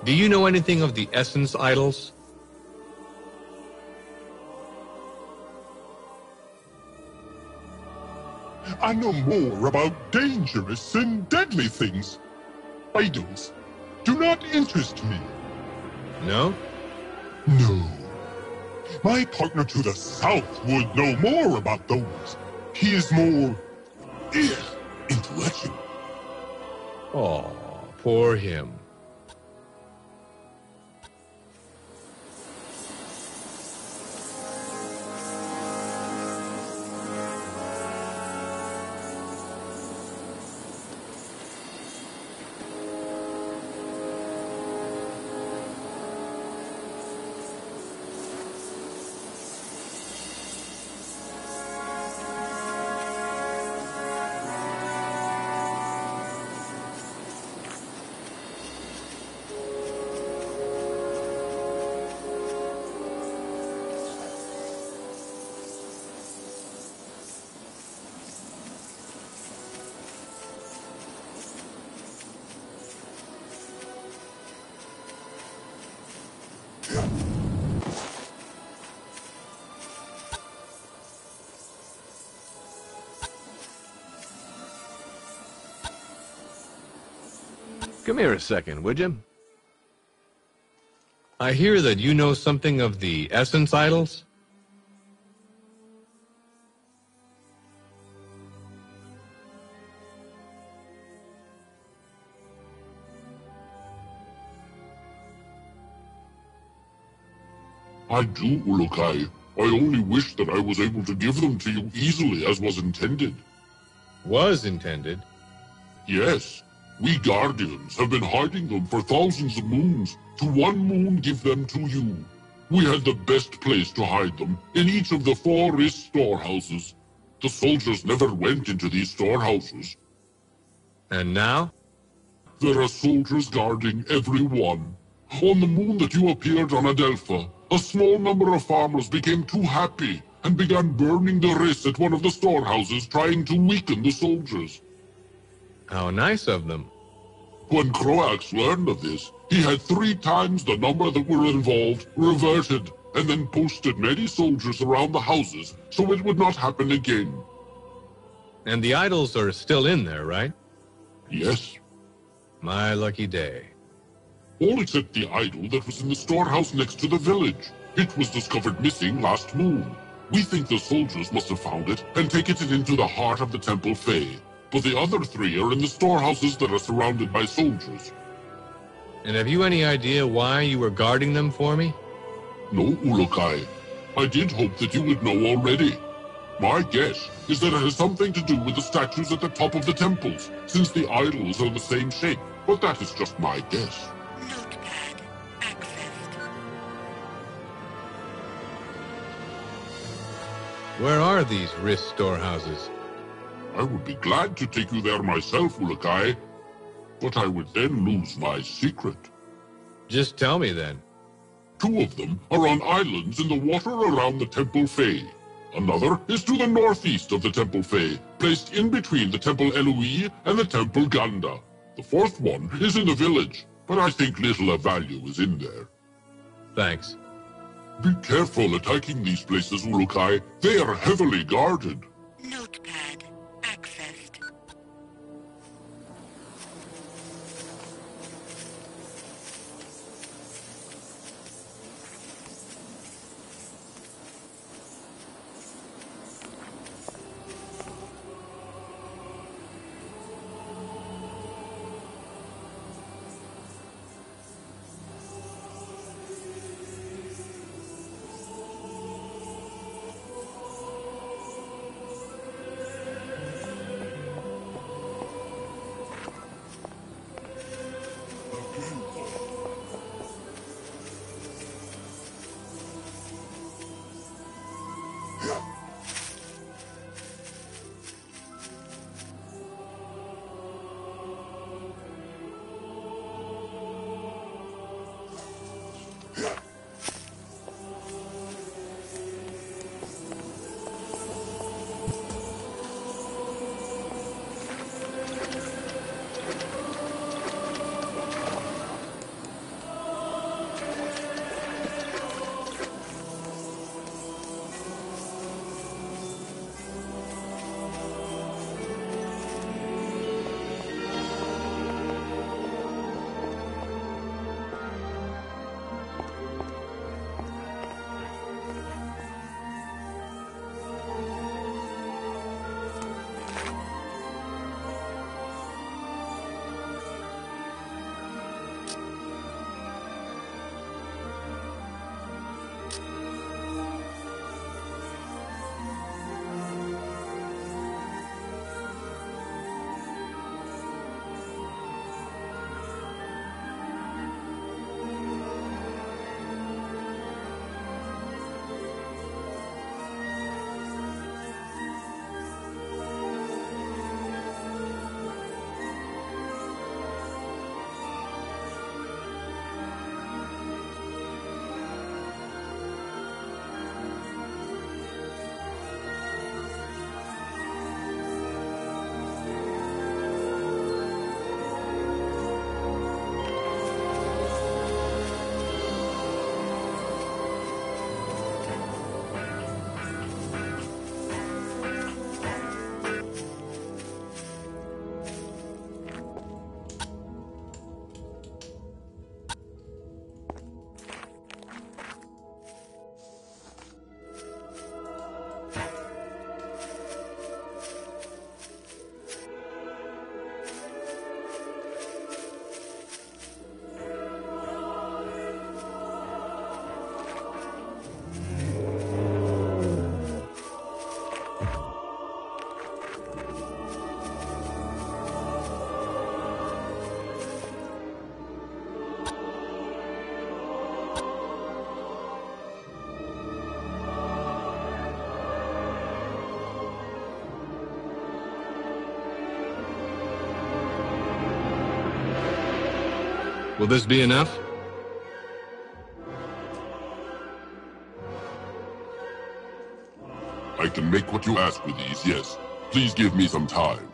Do you know anything of the essence idols? I know more about dangerous and deadly things. Idols do not interest me. No? No. My partner to the south would know more about those. He is more intellectual. Oh, poor him. Come here a second, would you? I hear that you know something of the essence idols? I do, Ulukai. I only wish that I was able to give them to you easily as was intended. Was intended. Yes, we Guardians have been hiding them for thousands of moons. To one moon give them to you. We had the best place to hide them, in each of the 4 Ist storehouses. The soldiers never went into these storehouses. And now? There are soldiers guarding every one. On the moon that you appeared on Adelpha, a small number of farmers became too happy and began burning the Riss at one of the storehouses, trying to weaken the soldiers. How nice of them. When Croax learned of this, he had 3 times the number that were involved reverted, and then posted many soldiers around the houses so it would not happen again. And the idols are still in there, right? Yes, My lucky day. all except the idol that was in the storehouse next to the village. It was discovered missing last moon. We think the soldiers must have found it and taken it into the heart of the Temple Fae. But the other 3 are in the storehouses that are surrounded by soldiers. And have you any idea why you were guarding them for me? No, Ulukai. I did hope that you would know already. My guess is that it has something to do with the statues at the top of the temples, since the idols are the same shape. But that is just my guess. Notepad accessed. Where are these Riss storehouses? I would be glad to take you there myself, Ulukai, but I would then lose my secret. Just tell me then. 2 of them are on islands in the water around the Temple Fae. Another is to the northeast of the Temple Fae, placed in between the Temple Eloi and the Temple Ganda. The 4th one is in the village, but I think little of value is in there. Thanks. Be careful attacking these places, Ulukai. They are heavily guarded. Notepad accessed. Will this be enough? I can make what you ask with these, yes. Please give me some time.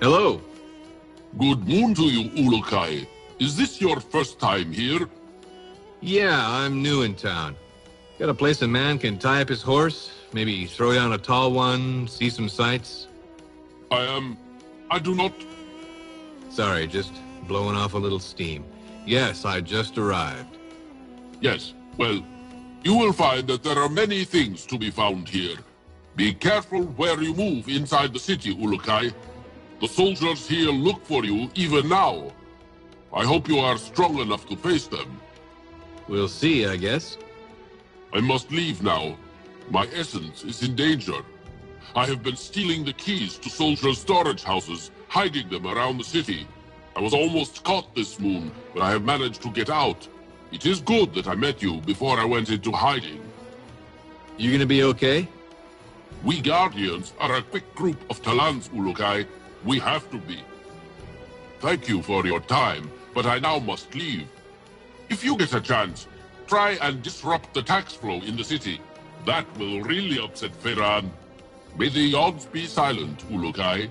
Hello. Good moon to you, Ulukai. Is this your first time here? Yeah, I'm new in town. Got a place a man can tie up his horse, maybe throw down a tall one, see some sights? I do not... Sorry, just blowing off a little steam. Yes, I just arrived. Yes, well, you will find that there are many things to be found here. Be careful where you move inside the city, Ulukai. The soldiers here look for you even now. I hope you are strong enough to face them. We'll see, I guess. I must leave now. My essence is in danger. I have been stealing the keys to soldiers' storage houses, hiding them around the city. I was almost caught this moon, but I have managed to get out. It is good that I met you before I went into hiding. You gonna be okay? We Guardians are a quick group of Talans, Ulukai. We have to be. Thank you for your time, but I now must leave. If you get a chance, try and disrupt the tax flow in the city. That will really upset Ferran. May the odds be silent, Ulukai.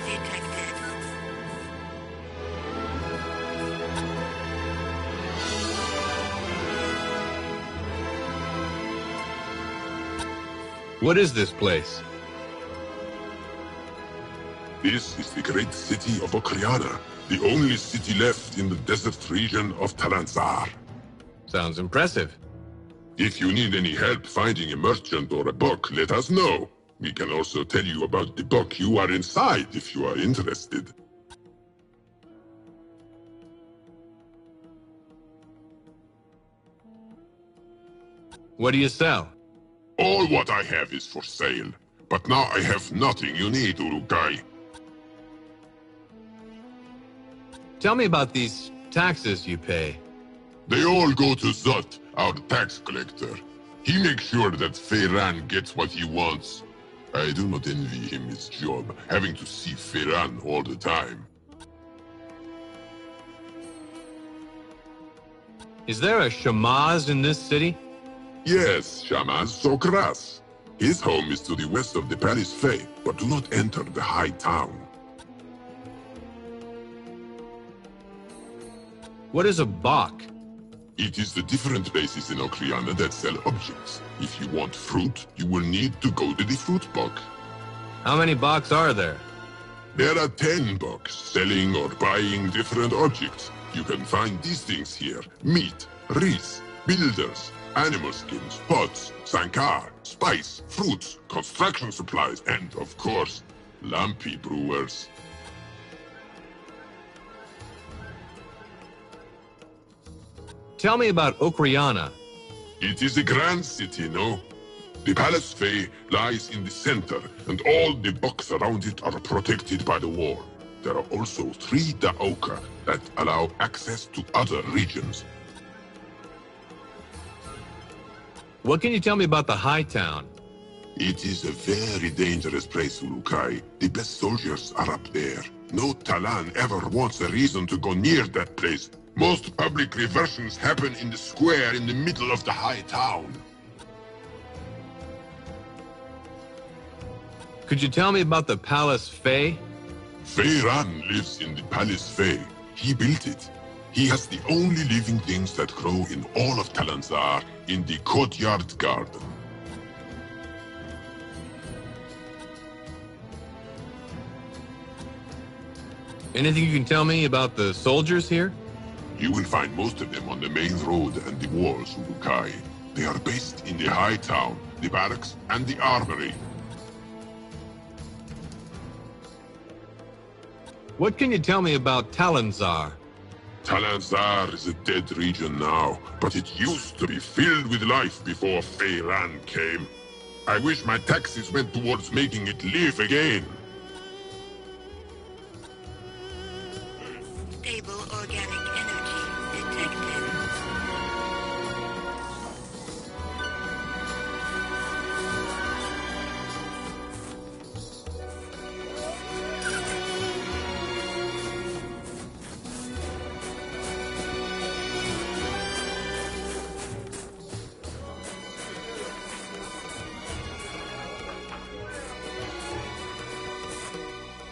Detected. What is this place? This is the great city of Okriana, the only city left in the desert region of Talansar. Sounds impressive. If you need any help finding a merchant or a book, let us know. We can also tell you about the book you are inside if you are interested. What do you sell? All what I have is for sale. But now I have nothing you need, Ulukai. Tell me about these taxes you pay. They all go to Zut, our tax collector. He makes sure that Ferran gets what he wants. I do not envy him his job, having to see Ferran all the time. Is there a Shamaz in this city? Yes, Shamaz Sokras. His home is to the west of the Palace Fae, but do not enter the high town. What is a Bach? It is the different places in Okriana that sell objects. If you want fruit, you will need to go to the fruit Bach. How many Bachs are there? There are 10 Bachs selling or buying different objects. You can find these things here: meat, rice, builders, animal skins, pots, sankar, spice, fruits, construction supplies, and, of course, lumpy brewers. Tell me about Okriana. It is a grand city, no? The Palace Fae lies in the center, and all the Bachs around it are protected by the wall. There are also 3 Daoka that allow access to other regions. What can you tell me about the High Town? It is a very dangerous place, Ulukai. The best soldiers are up there. No Talan ever wants a reason to go near that place. Most public reversions happen in the square in the middle of the high town. Could you tell me about the Palace Fae? Feiran lives in the Palace Fae. He built it. He has the only living things that grow in all of Talanzar in the courtyard garden. Anything you can tell me about the soldiers here? You will find most of them on the main road and the walls, Ulukai. They are based in the high town, the barracks, and the armory. What can you tell me about Talanzar? Talanzar is a dead region now, but it used to be filled with life before Feiran came. I wish my taxes went towards making it live again. Stable organic energy detected.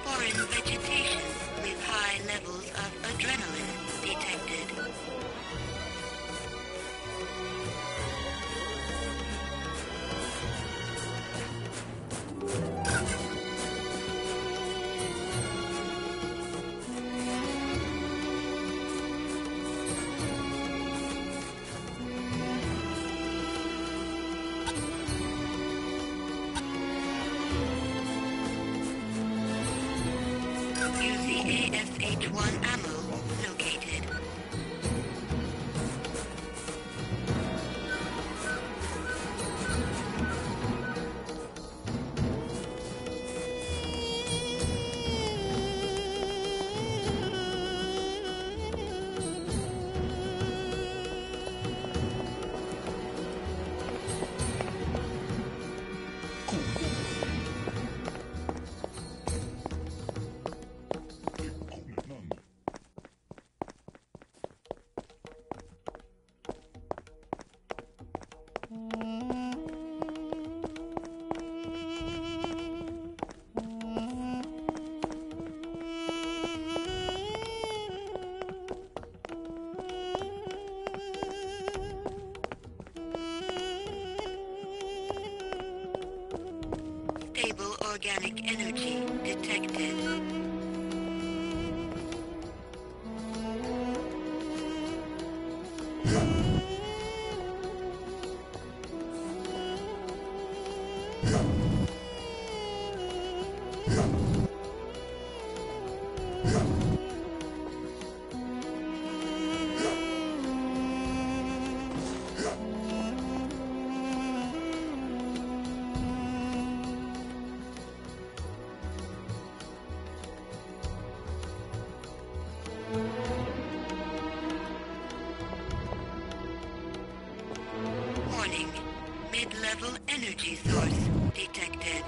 Foreign vegetation with high levels of adrenaline detected. Use the ASH-1 ammo located. Stable organic energy detected. Warning. Mid-level energy source detected.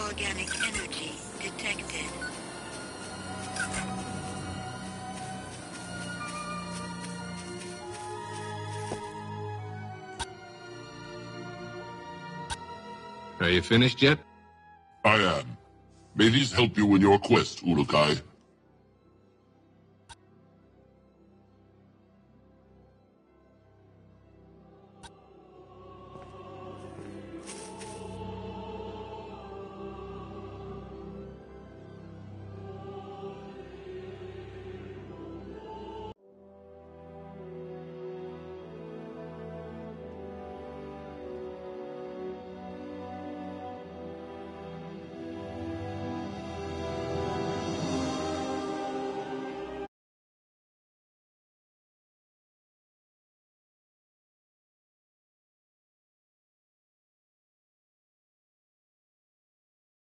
organic energy detected. Are you finished yet? I am. May these help you in your quest, Ulukai.